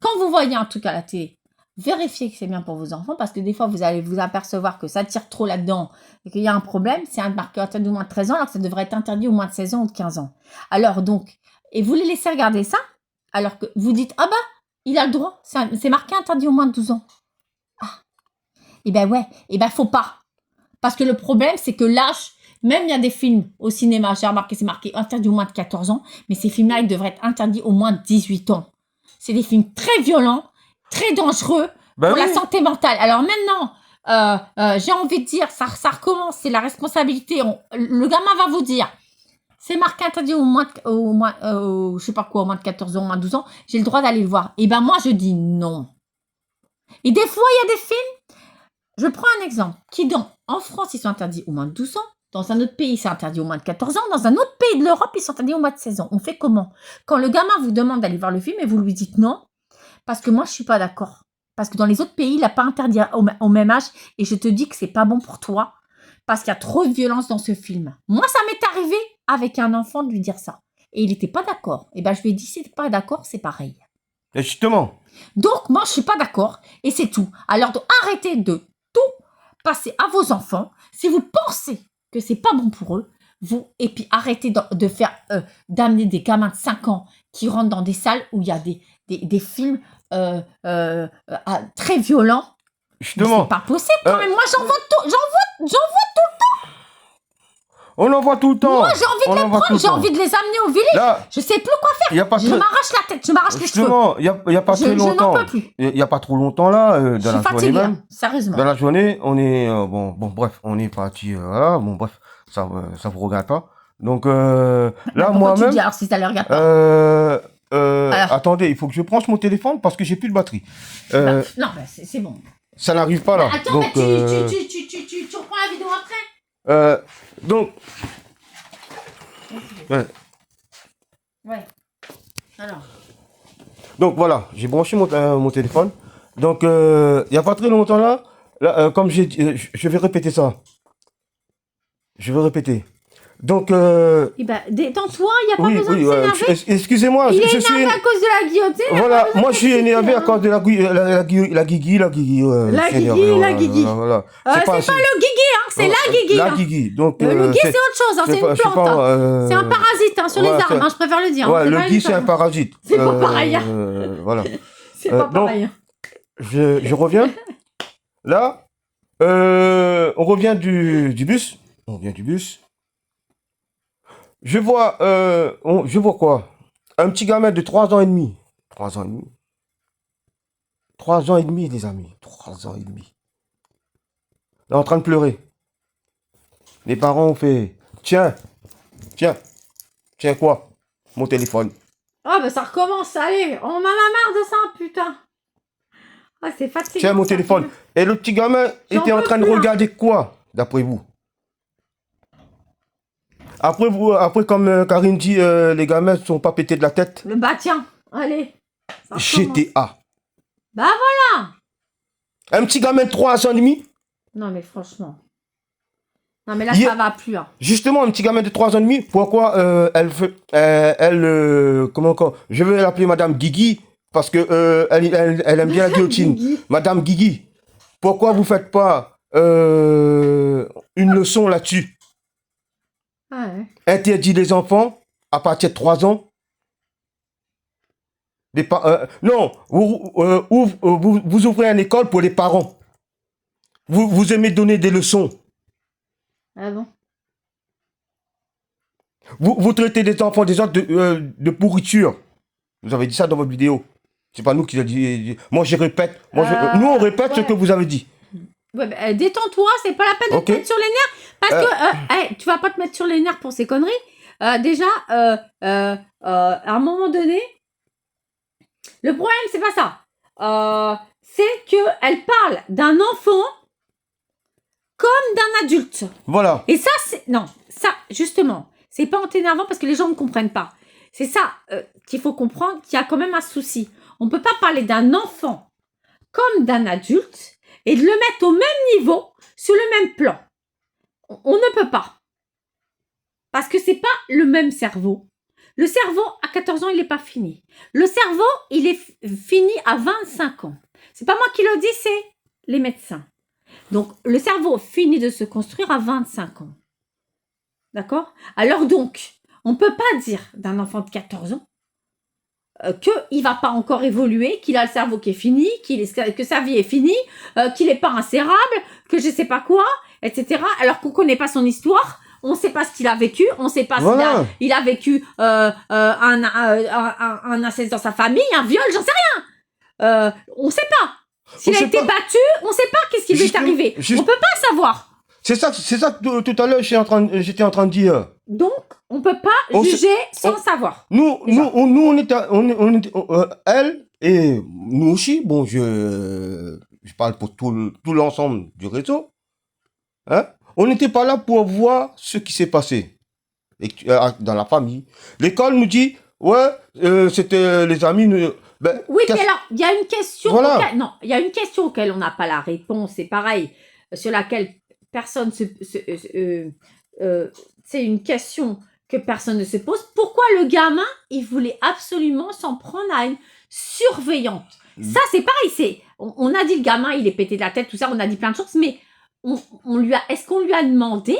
quand vous voyez un truc à la télé, vérifiez que c'est bien pour vos enfants. Parce que des fois, vous allez vous apercevoir que ça tire trop là-dedans et qu'il y a un problème. C'est un marqueur interdit au moins de 13 ans alors que ça devrait être interdit au moins de 16 ans ou de 15 ans. Alors donc... Et vous les laissez regarder ça, alors que vous dites, ah bah, Il a le droit. C'est marqué interdit au moins de 12 ans. Ah. Eh ben ouais. Eh ben faut pas. Parce que le problème, c'est que l'âge, même il y a des films au cinéma, j'ai remarqué, c'est marqué interdit au moins de 14 ans, mais ces films-là, ils devraient être interdits au moins de 18 ans. C'est des films très violents, très dangereux Ben pour la oui. santé mentale. Alors maintenant, j'ai envie de dire, ça recommence, c'est la responsabilité. Le gamin va vous dire, c'est marqué interdit je sais pas quoi, au moins de 14 ans, au moins de 12 ans, j'ai le droit d'aller le voir. Et ben moi, je dis non. Et des fois, il y a des films, je prends un exemple, en France, ils sont interdits au moins de 12 ans, dans un autre pays, c'est interdit au moins de 14 ans, dans un autre pays de l'Europe, ils sont interdits au moins de 16 ans. On fait comment? Quand le gamin vous demande d'aller voir le film et vous lui dites non, parce que moi, je suis pas d'accord. Parce que dans les autres pays, il n'a pas interdit au même âge, et je te dis que c'est pas bon pour toi, parce qu'il y a trop de violence dans ce film. Moi, ça m'est arrivé avec un enfant de lui dire ça. Et il n'était pas d'accord. Et ben, je lui ai dit, si t'es pas d'accord, c'est pareil. Et justement. Donc, moi, je suis pas d'accord, et c'est tout. Alors, arrêtez de tout passer à vos enfants. Si vous pensez que c'est pas bon pour eux, et puis arrêtez de faire, d'amener des gamins de 5 ans qui rentrent dans des salles où il y a des films très violents. Justement. C'est pas possible quand même. Moi, j'en vois On en voit tout le temps. Moi, j'ai envie de les prendre, j'ai envie de les amener au village. Là, je sais plus quoi faire. Je m'arrache la tête, je m'arrache les cheveux. Justement, il y a pas très longtemps. Je n'en peux plus. Il y a pas trop longtemps là, Je suis fatiguée, même. Sérieusement. Dans la journée, on est bref, on est parti voilà, bref, ça vous regarde pas. Donc là moi-même alors si ça les regarde pas. Attendez, il faut que je branche mon téléphone parce que j'ai plus de batterie. Non, c'est bon. Ça n'arrive pas là. Attends, donc, mais tu reprends la vidéo après. Donc ouais. Alors. Donc voilà, j'ai branché mon téléphone. Donc il y a pas très longtemps là, comme j'ai dit, je vais répéter ça. Je vais répéter. Donc eh ben, détends-toi, il n'y a pas besoin de s'énerver. Excusez-moi, il est énervé à cause de la guillotine. Voilà, moi je suis énervé à cause de la guigui. La guigui. Voilà. C'est pas le guigui, hein, c'est la guigui. La guigui. Donc le guigui c'est autre chose, hein, c'est une plante. C'est un parasite hein, sur les arbres, je préfère le dire. Ouais, le guigui c'est un parasite. C'est pas pareil. Voilà. C'est pas pareil. Je reviens. Là, on revient du bus. On revient du bus. Je vois quoi? Un petit gamin de 3 ans et demi. 3 ans et demi. 3 ans et demi, les amis. 3 ans et demi. Il est en train de pleurer. Les parents ont fait, tiens quoi? Mon téléphone. Ah bah ça recommence, allez, on en a marre de ça, putain. Ah, c'est fatigant. Tiens mon téléphone. Et le petit gamin était en train de regarder quoi, d'après vous? Après comme Karine dit, les gamins ne sont pas pétés de la tête. Bah tiens, allez. GTA. Bah voilà. Un petit gamin de 3 ans et demi. Non mais franchement. Non mais là ça va plus. Hein. Justement, un petit gamin de 3 ans et demi, pourquoi comment encore? Je vais l'appeler Madame Guigui, parce que elle aime bien la guillotine. Madame Guigui, pourquoi vous faites pas une leçon là-dessus? Ouais. Interdit les enfants à partir de 3 ans. Non, vous ouvrez une école pour les parents. Vous aimez donner des leçons. Ah bon? Vous traitez des enfants des autres de pourriture. Vous avez dit ça dans votre vidéo. C'est pas nous qui l'a dit. Moi, je répète. Nous, on répète ce que vous avez dit. Ouais, bah, détends-toi, c'est pas la peine de te mettre sur les nerfs. Parce que tu vas pas te mettre sur les nerfs pour ces conneries. Déjà, à un moment donné, le problème, c'est pas ça. C'est qu'elle parle d'un enfant comme d'un adulte. Voilà. Et ça, justement, c'est pas en t'énervant parce que les gens ne comprennent pas. C'est ça qu'il faut comprendre, qu'il y a quand même un souci. On ne peut pas parler d'un enfant comme d'un adulte et de le mettre au même niveau, sur le même plan. On ne peut pas. Parce que c'est pas le même cerveau. Le cerveau, à 14 ans, il n'est pas fini. Le cerveau, il est fini à 25 ans. C'est pas moi qui le dis, c'est les médecins. Donc, le cerveau finit de se construire à 25 ans. D'accord? Alors donc, on ne peut pas dire d'un enfant de 14 ans qu'il va pas encore évoluer, qu'il a le cerveau qui est fini, que sa vie est finie, qu'il est pas insérable, que je sais pas quoi, etc. Alors qu'on connaît pas son histoire, on sait pas ce qu'il a vécu, on sait pas Voilà. s'il a vécu un inceste dans sa famille, un viol, j'en sais rien. On sait pas. S'il On a sait été pas. battu, on sait pas qu'est-ce qui lui est Justement, arrivé. juste- On peut pas savoir. C'est ça que tout à l'heure j'étais en train de dire. Donc, on peut pas On sait- juger sans on- savoir. Nous, Déjà. on était, elle et nous aussi, bon, je parle pour tout l'ensemble du réseau, hein, on n'était pas là pour voir ce qui s'est passé dans la famille. L'école nous dit, ouais, c'était les amis. Ben, Oui, mais alors, il y a une question. Voilà. Non, il y a une question auquel on n'a pas la réponse. C'est pareil, sur laquelle personne c'est une question que personne ne se pose. Pourquoi le gamin, il voulait absolument s'en prendre à une surveillante? Ça, c'est pareil. On a dit le gamin, il est pété de la tête, tout ça, on a dit plein de choses, mais est-ce qu'on lui a demandé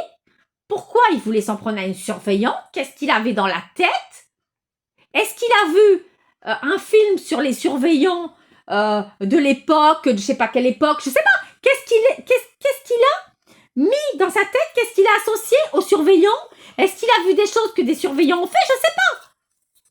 pourquoi il voulait s'en prendre à une surveillante? Qu'est-ce qu'il avait dans la tête? Est-ce qu'il a vu un film sur les surveillants de l'époque, de je sais pas quelle époque, je sais pas. Qu'est-ce qu'il a mis dans sa tête? Qu'est-ce qu'il a associé aux surveillants? Est-ce qu'il a vu des choses que des surveillants ont fait? Je sais pas.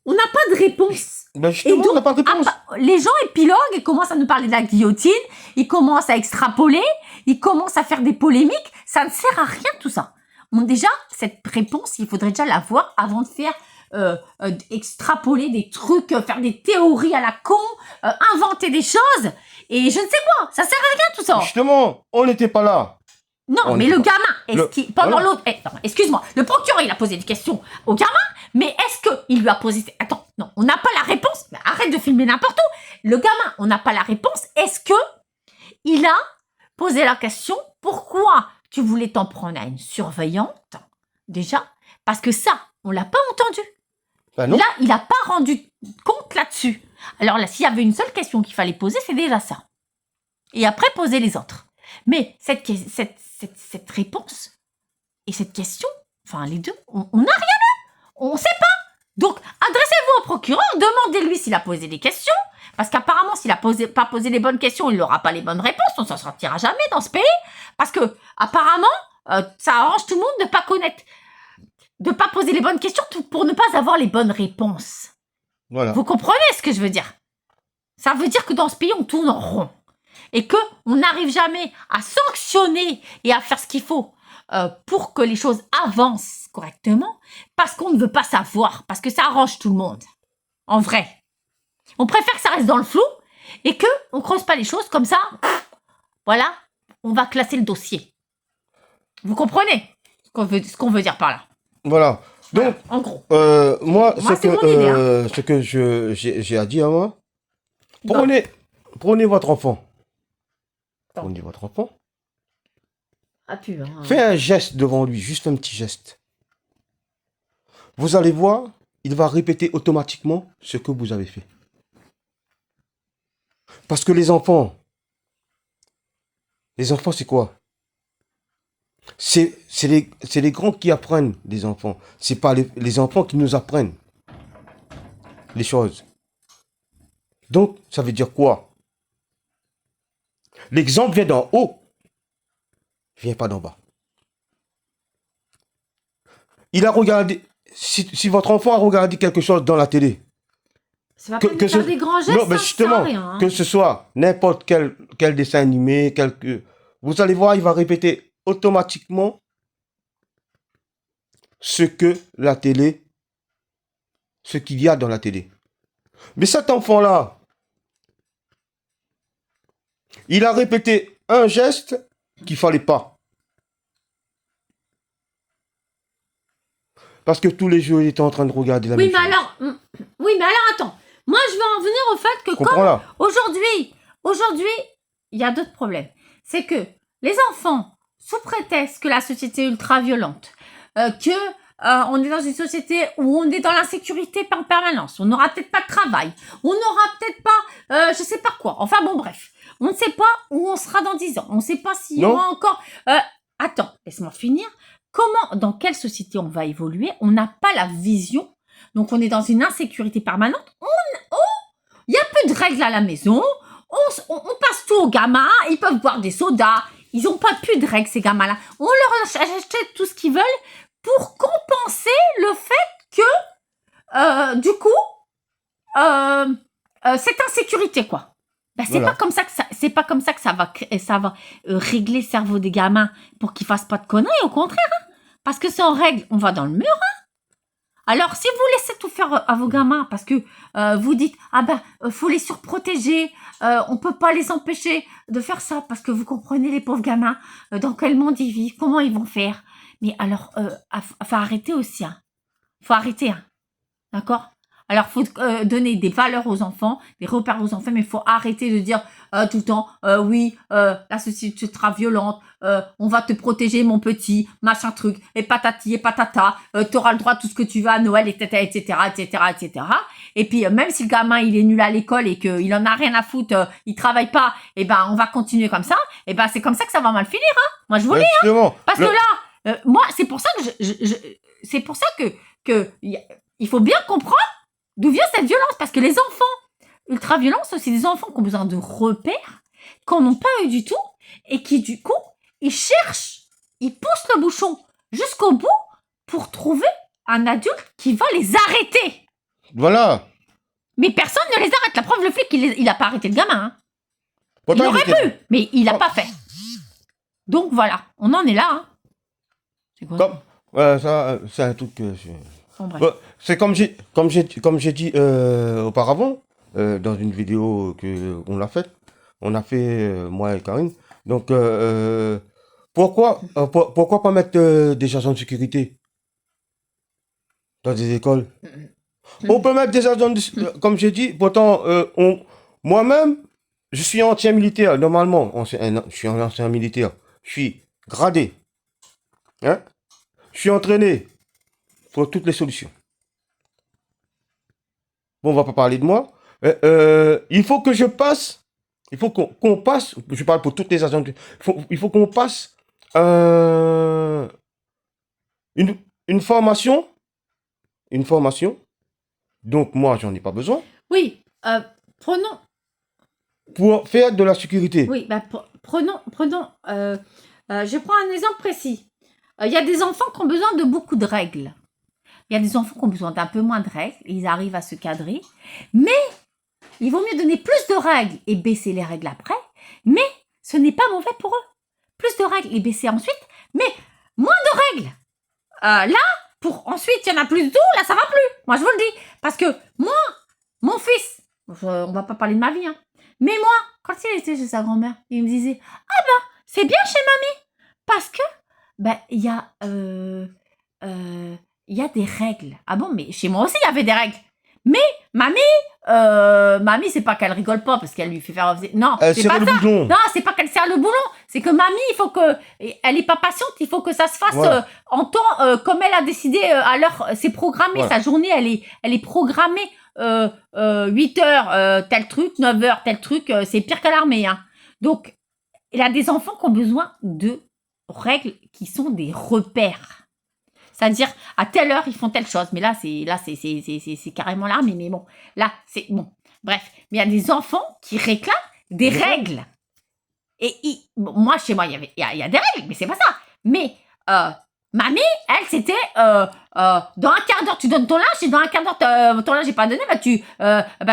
On n'a pas de réponse. Ben justement, on n'a pas de réponse. Les gens épiloguent et commencent à nous parler de la guillotine. Ils commencent à extrapoler. Ils commencent à faire des polémiques. Ça ne sert à rien tout ça. Bon, déjà, cette réponse, il faudrait déjà la voir avant de faire extrapoler des trucs, faire des théories à la con, inventer des choses, et je ne sais quoi, ça sert à rien tout ça. Justement, on n'était pas là. Non, mais le gamin, pendant l'autre, excuse-moi, le procureur il a posé des questions au gamin, mais est-ce que il lui a posé, attends, non, on n'a pas la réponse, mais arrête de filmer n'importe où, le gamin, on n'a pas la réponse, est-ce que il a posé la question, pourquoi tu voulais t'en prendre à une surveillante, déjà, parce que ça, on l'a pas entendu. Ben non. Là, il n'a pas rendu compte là-dessus. Alors là, s'il y avait une seule question qu'il fallait poser, c'est déjà ça. Et après, poser les autres. Mais cette réponse et cette question, enfin les deux, on n'a rien eu. On ne sait pas. Donc, adressez-vous au procureur, demandez-lui s'il a posé des questions. Parce qu'apparemment, s'il n'a pas posé les bonnes questions, il n'aura pas les bonnes réponses. On s'en sortira jamais dans ce pays. Parce que, apparemment, ça arrange tout le monde de ne pas connaître, de ne pas poser les bonnes questions pour ne pas avoir les bonnes réponses. Voilà. Vous comprenez ce que je veux dire? Ça veut dire que dans ce pays, on tourne en rond. Et qu'on n'arrive jamais à sanctionner et à faire ce qu'il faut pour que les choses avancent correctement, parce qu'on ne veut pas savoir, parce que ça arrange tout le monde. En vrai. On préfère que ça reste dans le flou et qu'on ne creuse pas les choses comme ça. Voilà, on va classer le dossier. Vous comprenez ce qu'on veut dire par là? Voilà. Donc, voilà, en gros. moi, c'est mon idée, hein. Ce que j'ai à dire, moi, prenez votre enfant. Prenez votre enfant. Fais un geste devant lui, juste un petit geste. Vous allez voir, il va répéter automatiquement ce que vous avez fait. Parce que les enfants, c'est quoi? C'est les grands qui apprennent des enfants. C'est pas les enfants qui nous apprennent les choses. Donc, ça veut dire quoi? L'exemple vient d'en haut. Il vient pas d'en bas. Il a regardé... Si votre enfant a regardé quelque chose dans la télé... C'est pas que faire des grands gestes, non, mais justement, rien, hein. que ce soit n'importe quel dessin animé, vous allez voir, il va répéter automatiquement ce qu'il y a dans la télé. Mais cet enfant-là, il a répété un geste qu'il fallait pas. Parce que tous les jours, il était en train de regarder la même chose. Oui, mais alors, attends. Moi, je vais en venir au fait que Comprends-la. Aujourd'hui, il y a d'autres problèmes. C'est que les enfants, sous prétexte que la société est ultra violente, on est dans une société où on est dans l'insécurité en permanence, on n'aura peut-être pas de travail, on n'aura peut-être pas, je sais pas quoi. Enfin bon, bref. On ne sait pas où on sera dans 10 ans. On ne sait pas s'il y aura encore... Attends, laisse-moi finir. Dans quelle société on va évoluer? On n'a pas la vision. Donc, on est dans une insécurité permanente. plus de règles à la maison. On passe tout aux gamins. Ils peuvent boire des sodas. Ils n'ont pas plus de règles, ces gamins-là. On leur achète tout ce qu'ils veulent pour compenser le fait que, du coup, cette insécurité, quoi. Ben, c'est Voilà. pas comme ça que ça va régler le cerveau des gamins pour qu'ils fassent pas de conneries, au contraire. Hein. Parce que sans règles, on va dans le mur. Hein. Alors, si vous laissez tout faire à vos gamins, parce que vous dites, ah ben, faut les surprotéger, on peut pas les empêcher de faire ça, parce que vous comprenez les pauvres gamins, dans quel monde ils vivent, comment ils vont faire. Mais alors, faut arrêter aussi. Hein. Faut arrêter. Hein. D'accord? Alors, faut donner des valeurs aux enfants, des repères aux enfants, mais il faut arrêter de dire tout le temps, oui, la société sera violente, on va te protéger, mon petit, machin truc, et patati et patata, t'auras le droit à tout ce que tu veux à Noël, etc., etc., etc., etc. Et puis, même si le gamin, il est nul à l'école et qu'il en a rien à foutre, il travaille pas, et ben, on va continuer comme ça, et ben, c'est comme ça que ça va mal finir, hein. Moi, je vous le dis, hein. Justement, Parce que là, moi, c'est pour ça que c'est pour ça que il faut bien comprendre d'où vient cette violence. Parce que les enfants ultra-violents, c'est aussi des enfants qui ont besoin de repères, qu'on n'ont pas eu du tout, et qui, du coup, ils cherchent, ils poussent le bouchon jusqu'au bout pour trouver un adulte qui va les arrêter. voilà. Mais personne ne les arrête. La preuve, le flic, il n'a pas arrêté le gamin. Hein. Il Pourtant, aurait j'étais- pu, mais il n'a pas fait. Donc voilà, on en est là. Hein. C'est quoi Comme, ouais, ça, c'est un truc que Bon, bref. ouais, c'est comme j'ai dit auparavant, dans une vidéo que on on a fait moi et Karine. Donc pourquoi pas mettre des agents de sécurité dans des écoles? On peut mettre des agents comme j'ai dit. Pourtant moi-même je suis ancien militaire normalement. Je suis un ancien militaire. Je suis gradé. Hein? Je suis entraîné pour toutes les solutions. Bon, on va pas parler de moi. Il faut que je passe. Il faut qu'on passe. Je parle pour toutes les agents. Il faut qu'on passe une, une formation. Une formation. Donc, moi, j'en ai pas besoin. Oui, prenons. Pour faire de la sécurité. Oui, bah, prenons. Je prends un exemple précis. Il y a des enfants qui ont besoin de beaucoup de règles. Il y a des enfants qui ont besoin d'un peu moins de règles. Ils arrivent à se cadrer. Mais il vaut mieux donner plus de règles et baisser les règles après. Mais ce n'est pas mauvais pour eux. Plus de règles et baisser ensuite. Mais moins de règles. Là, pour ensuite, il y en a plus de tout. Là, ça va plus. Moi, je vous le dis. Parce que moi, mon fils, on va pas parler de ma vie, hein. Mais moi, quand il était chez sa grand-mère, il me disait, ah ben, c'est bien chez mamie. Parce que, ben, il y a des règles. Ah bon, mais chez moi aussi, il y avait des règles. Mais mamie, c'est pas qu'elle rigole pas parce qu'elle lui fait faire... Non, Elle c'est serre pas le ça. bouton. Non, c'est pas qu'elle serre le boulon. C'est que mamie, il faut que... Elle est pas patiente, il faut que ça se fasse Voilà. en temps comme elle a décidé à l'heure. C'est programmé, Voilà. sa journée, elle est programmée 8 heures, tel truc, 9 heures, tel truc. C'est pire qu'à l'armée. Hein. Donc, il a des enfants qui ont besoin de règles qui sont des repères. C'est-à-dire, à telle heure, ils font telle chose. Mais là, c'est carrément l'armée. Mais bon, là, c'est bon. Bref, mais il y a des enfants qui réclament des règles. Et moi, chez moi, il y a des règles, mais c'est pas ça. Mais mamie, elle, c'était dans un quart d'heure, tu donnes ton linge. Si dans un quart d'heure, ton linge n'est pas donné, bah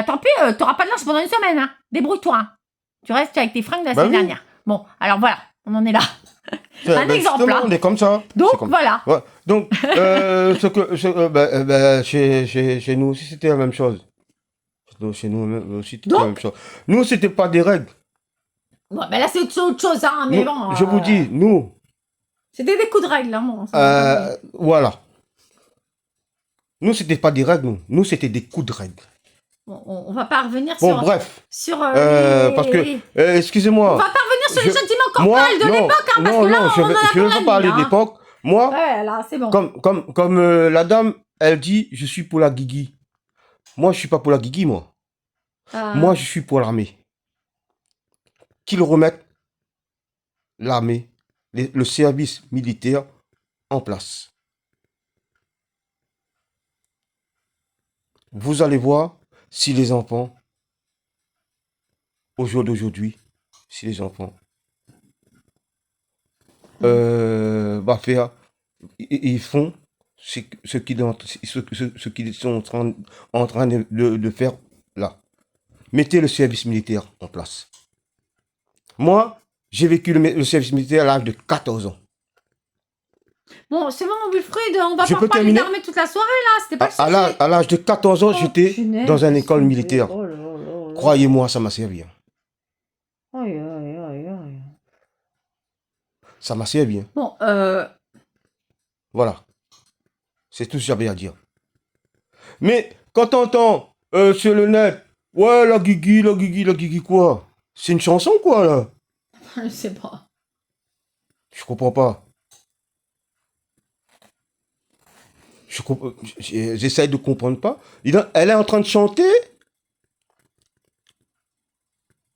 tant pis, t'auras pas de linge pendant une semaine. Hein. Débrouille-toi. Hein. Tu restes avec tes fringues de la semaine dernière. Bon, alors voilà, on en est là. Un exemple, justement, là. on est comme ça. Donc, C'est comme- voilà. Ouais. Donc, chez nous aussi, c'était la même chose. Chez nous aussi, c'était la Donc même chose. Nous, c'était pas des règles. Bon, ben là, c'est autre chose, hein, mais Nous, bon. je vous dis, nous, C'était des coups de règle, hein, bon. voilà. Nous, c'était pas des règles, nous. Nous, c'était des coups de règle. On va pas revenir Bon, sur... bref. Sur Parce que, excusez-moi. On va pas revenir sur les Je- sentiments Moi, corporels de non, l'époque, hein, parce non, que là, non, on en a je veux plein pas de parler vie, hein. d'époque. Moi, Ouais, là, c'est bon. comme la dame, elle dit, je suis pour la guigui. Moi, je suis pas pour la guigui, moi. Moi, je suis pour l'armée. Qu'ils remettent l'armée, le service militaire en place. Vous allez voir si les enfants au jour d'aujourd'hui, si les enfants faire, ils font ce qu'ils sont en train de faire là. Mettez le service militaire en place. Moi, j'ai vécu le service militaire à l'âge de 14 ans. Bon, c'est bon, mon Wilfried, on va Je pas peux parler terminer d'armée toute la soirée, là. C'était pas le sujet. À l'âge de 14 ans, Oh, j'étais punaise, dans une école c'est- militaire. oh là là là là. Croyez-moi, ça m'a servi. Hein. Aïe, aïe, aïe, aïe. Ça m'a servi. Hein. Bon, Voilà. C'est tout ce que j'avais à dire. Mais quand t'entends sur le net, ouais, la guigui, quoi? C'est une chanson, quoi, là? je sais pas. Je comprends pas. J'essaye de comprendre pas. Elle est en train de chanter.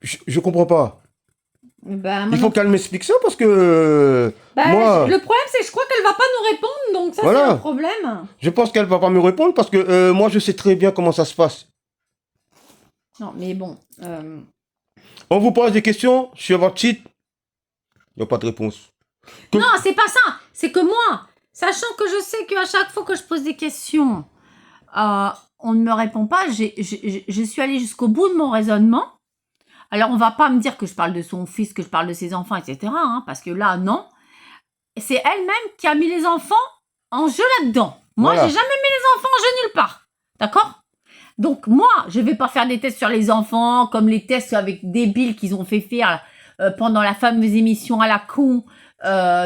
Je comprends pas. Bah, Il faut qu'elle m'explique ça parce que moi, le problème, c'est que je crois qu'elle va pas nous répondre, donc ça, Voilà. c'est un problème. je pense qu'elle va pas me répondre parce que moi, je sais très bien comment ça se passe. Non, mais bon. On vous pose des questions sur votre site. Il n'y a pas de réponse. Non, c'est pas ça. C'est que moi, sachant que je sais qu'à chaque fois que je pose des questions, on ne me répond pas, je suis allée jusqu'au bout de mon raisonnement. Alors, on va pas me dire que je parle de son fils, que je parle de ses enfants, etc. Hein, parce que là, non. C'est elle-même qui a mis les enfants en jeu là-dedans. Moi, Voilà. j'ai jamais mis les enfants en jeu nulle part. D'accord? Donc, moi, je vais pas faire des tests sur les enfants, comme les tests avec débiles qu'ils ont fait faire pendant la fameuse émission à la con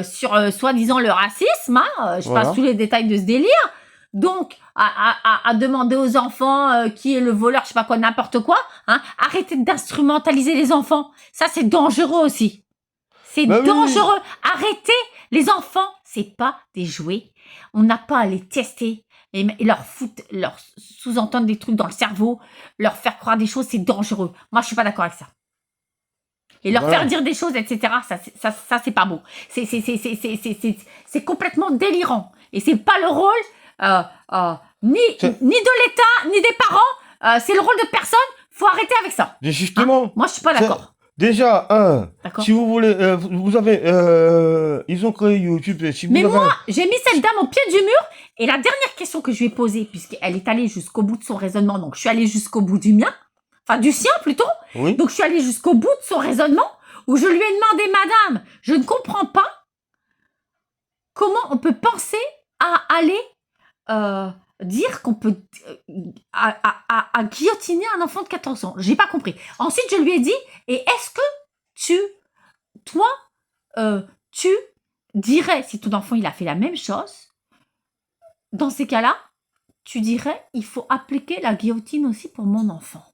sur soi-disant le racisme. Hein, je Voilà. passe tous les détails de ce délire. Donc, à demander aux enfants qui est le voleur, je sais pas quoi, n'importe quoi. Hein, arrêtez d'instrumentaliser les enfants. Ça, c'est dangereux aussi. C'est Bah oui, dangereux. Arrêtez. Les enfants, c'est pas des jouets. On n'a pas à les tester et leur foutre, leur sous-entendre des trucs dans le cerveau, leur faire croire des choses, c'est dangereux. Moi, je suis pas d'accord avec ça. Et leur Voilà. faire dire des choses, etc., ça c'est pas beau. C'est complètement délirant. Et c'est pas le rôle ni de l'État, ni des parents. C'est le rôle de personne. Faut arrêter avec ça. Mais justement, Moi, je suis pas d'accord. déjà, D'accord. si vous voulez, vous avez, ils ont créé YouTube. Si vous Mais avez moi, j'ai mis cette dame au pied du mur. Et la dernière question que je lui ai posée, puisqu'elle est allée jusqu'au bout de son raisonnement, donc je suis allée jusqu'au bout du mien, enfin du sien plutôt. Oui. Donc je suis allée jusqu'au bout de son raisonnement, où je lui ai demandé, madame, je ne comprends pas comment on peut penser à aller dire qu'on peut à guillotiner un enfant de 14 ans. J'ai pas compris. Ensuite, je lui ai dit, et est-ce que toi, tu dirais, si ton enfant il a fait la même chose, dans ces cas-là, tu dirais, il faut appliquer la guillotine aussi pour mon enfant.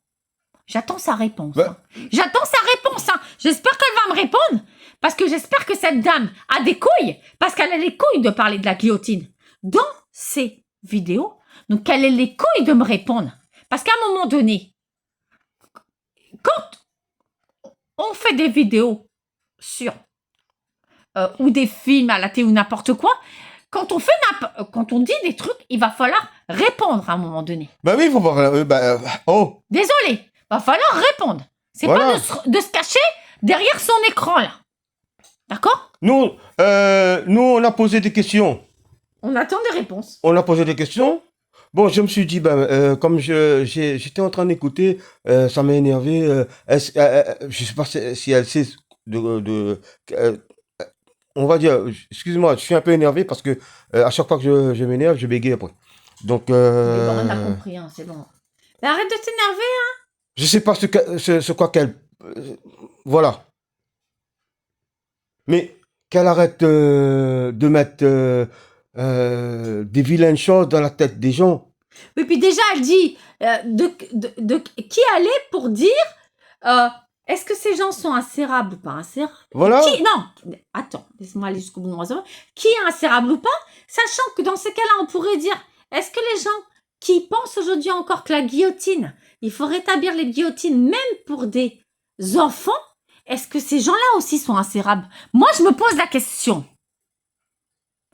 J'attends sa réponse. Bah. Hein. J'attends sa réponse. Hein. J'espère qu'elle va me répondre. Parce que j'espère que cette dame a des couilles. Parce qu'elle a les couilles de parler de la guillotine dans ses vidéos. Donc, elle a les couilles de me répondre. Parce qu'à un moment donné, quand on fait des vidéos sur ou des films à la télé ou n'importe quoi, quand on dit des trucs, il va falloir répondre à un moment donné. Bah oui, il faut voir. Oh. Désolé, va falloir répondre. C'est Voilà. pas de se cacher derrière son écran là. D'accord? Nous, on a posé des questions. On attend des réponses. On a posé des questions. Bon, je me suis dit, comme j'étais en train d'écouter, ça m'a énervé. Je sais pas si elle sait on va dire, excuse-moi, je suis un peu énervé parce que à chaque fois que je m'énerve, je bégaye après. Donc, Mais bon, on a compris, hein, c'est bon. Mais arrête de t'énerver. je sais pas ce quoi qu'elle, voilà. Mais qu'elle arrête de mettre des vilaines choses dans la tête des gens. Oui, puis déjà, elle dit qui elle est pour dire est-ce que ces gens sont insérables ou pas insérables? Voilà. Non, attends, laisse-moi aller jusqu'au bout de mon raisonnement. Qui est insérable ou pas? Sachant que dans ces cas-là, on pourrait dire est-ce que les gens qui pensent aujourd'hui encore que la guillotine, il faut rétablir les guillotines même pour des enfants, est-ce que ces gens-là aussi sont insérables? Moi, je me pose la question.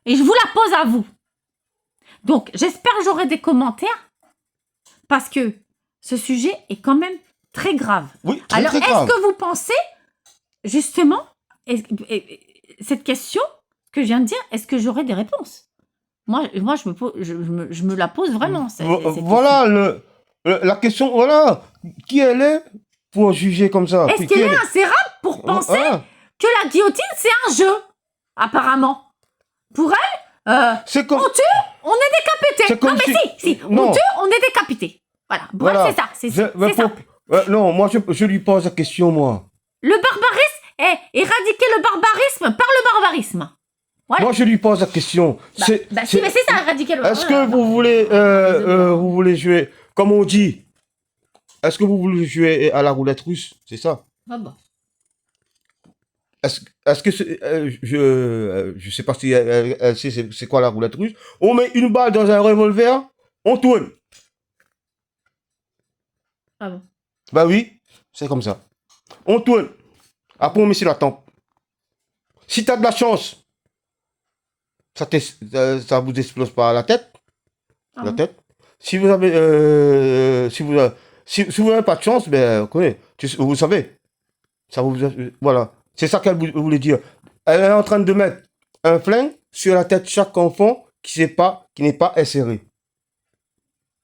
Et je vous la pose à vous. Donc, j'espère que j'aurai des commentaires parce que ce sujet est quand même très grave. Oui, très, Alors, très est-ce grave. que vous pensez, justement, cette question que je viens de dire, est-ce que j'aurai des réponses? Moi je me la pose vraiment, cette question. Voilà la question, voilà. Qui elle est pour juger comme ça? Est-ce Qui qu'elle elle est assez rare pour penser Voilà. que la guillotine, c'est un jeu, apparemment? Pour elle, C'est comme. on tue, on est décapité. C'est comme Non, mais si, on Non. tue, on est décapité. Voilà, bref, Voilà. c'est ça, c'est Mais ça. non, moi, je lui pose la question, moi. Le barbarisme, éradiquer le barbarisme par le barbarisme. Voilà. Moi, je lui pose la question. Si, mais c'est ça, éradiquer le Est-ce que vous voulez jouer, comme on dit, est-ce que vous voulez jouer à la roulette russe? C'est ça? Ah bon. Est-ce que je sais pas si elle sait c'est quoi la roulette russe. On met une balle dans un revolver, on tourne. Ah bon. Bah oui, c'est comme ça. On tourne. Après, on met sur la tempe. Si t'as de la chance, ça vous explose pas la tête. Ah La bon. tête. Si vous avez, si vous n'avez pas de chance, ben, vous savez. Ça vous, voilà. C'est ça qu'elle voulait dire. Elle est en train de mettre un flingue sur la tête de chaque enfant qui n'est pas inséré.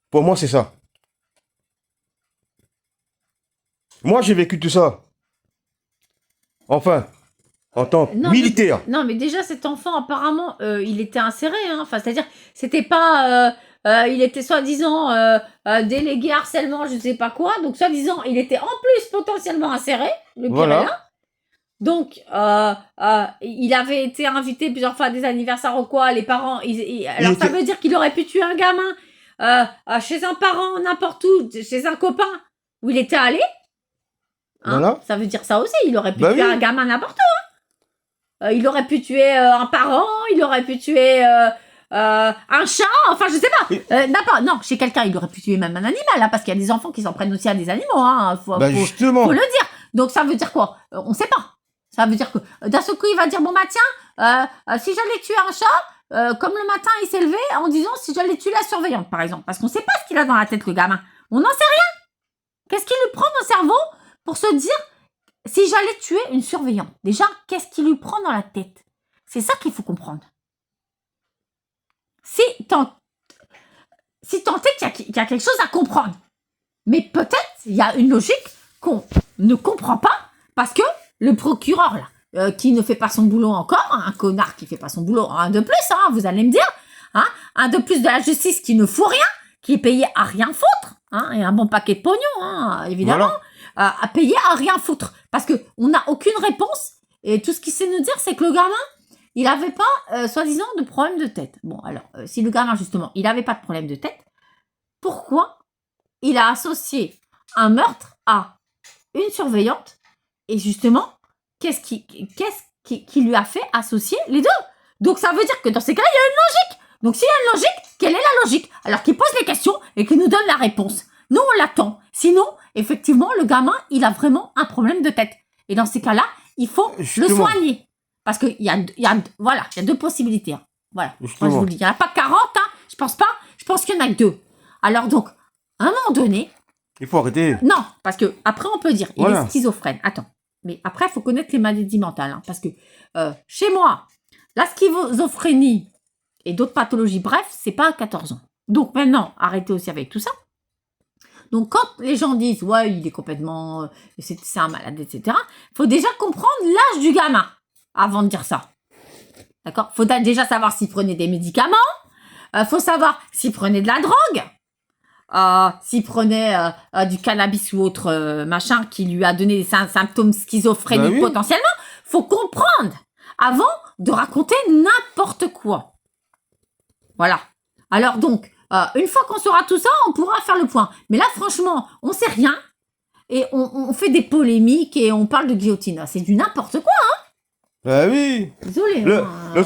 Pour moi, c'est ça. Moi, j'ai vécu tout ça. Enfin, en tant que militaire. Non, mais déjà, cet enfant, apparemment, il était inséré. Hein. Enfin, c'est-à-dire, c'était pas... il était soi-disant délégué harcèlement, je ne sais pas quoi. Donc, soi-disant, il était en plus potentiellement inséré, le Voilà. là. Donc, il avait été invité plusieurs fois à des anniversaires ou quoi. Les parents... alors, ça veut dire qu'il aurait pu tuer un gamin chez un parent, n'importe où, chez un copain où il était allé. Hein, Voilà. ça veut dire ça aussi. Il aurait pu tuer un gamin n'importe où. Il aurait pu tuer un parent, il aurait pu tuer un chat, enfin je sais pas. Non, chez quelqu'un, il aurait pu tuer même un animal, hein, parce qu'il y a des enfants qui s'en prennent aussi à des animaux. Hein, justement. Faut le dire. Donc ça veut dire quoi? On sait pas. Ça veut dire que d'un seul coup, il va dire, bon bah tiens, si j'allais tuer un chat, comme le matin, il s'est levé en disant si j'allais tuer la surveillante, par exemple. Parce qu'on sait pas ce qu'il a dans la tête, le gamin. On n'en sait rien. Qu'est-ce qui lui prend dans le cerveau pour se dire, si j'allais tuer une surveillante, déjà, qu'est-ce qui lui prend dans la tête? C'est ça qu'il faut comprendre. Si tant est qu'il y a quelque chose à comprendre. Mais peut-être, il y a une logique qu'on ne comprend pas, parce que le procureur, là, qui ne fait pas son boulot encore, hein, un connard qui fait pas son boulot, un de plus, hein, vous allez me dire, hein, un de plus de la justice qui ne fout rien, qui est payé à rien foutre, hein, et un bon paquet de pognon, hein, évidemment. Voilà. À payer à rien foutre. Parce qu'on n'a aucune réponse. Et tout ce qu'il sait nous dire, c'est que le gamin, il n'avait pas, soi-disant, de problème de tête. Bon, alors, si le gamin, justement, il n'avait pas de problème de tête, pourquoi il a associé un meurtre à une surveillante? Et justement, qu'est-ce qui lui a fait associer les deux? Donc, ça veut dire que dans ces cas-là, il y a une logique. Donc, s'il y a une logique, quelle est la logique? Alors qu'il pose les questions et qu'il nous donne la réponse. Nous, on l'attend. Sinon, effectivement, le gamin, il a vraiment un problème de tête. Et dans ces cas-là, il faut le soigner. Parce qu'il y a deux possibilités. Hein. Voilà. Moi, je vous le dis. Il n'y en a pas 40, hein. Je pense pas. Je pense qu'il y en a que 2. Alors donc, à un moment donné... Il faut arrêter. Non, parce que après on peut dire, il est schizophrène. Attends. Mais après, il faut connaître les maladies mentales. Hein, parce que chez moi, la schizophrénie et d'autres pathologies, bref, c'est pas à 14 ans. Donc maintenant, arrêtez aussi avec tout ça. Donc, quand les gens disent, ouais, il est complètement, c'est un malade, etc., il faut déjà comprendre l'âge du gamin avant de dire ça. D'accord? Il faut déjà savoir s'il prenait des médicaments, faut savoir s'il prenait de la drogue, s'il prenait du cannabis ou autre machin qui lui a donné des symptômes schizophréniques potentiellement. Il faut comprendre avant de raconter n'importe quoi. Voilà. Alors donc, une fois qu'on saura tout ça, on pourra faire le point. Mais là, franchement, on sait rien. Et on fait des polémiques et on parle de guillotine. C'est du n'importe quoi, hein? Ben oui. Désolé. Le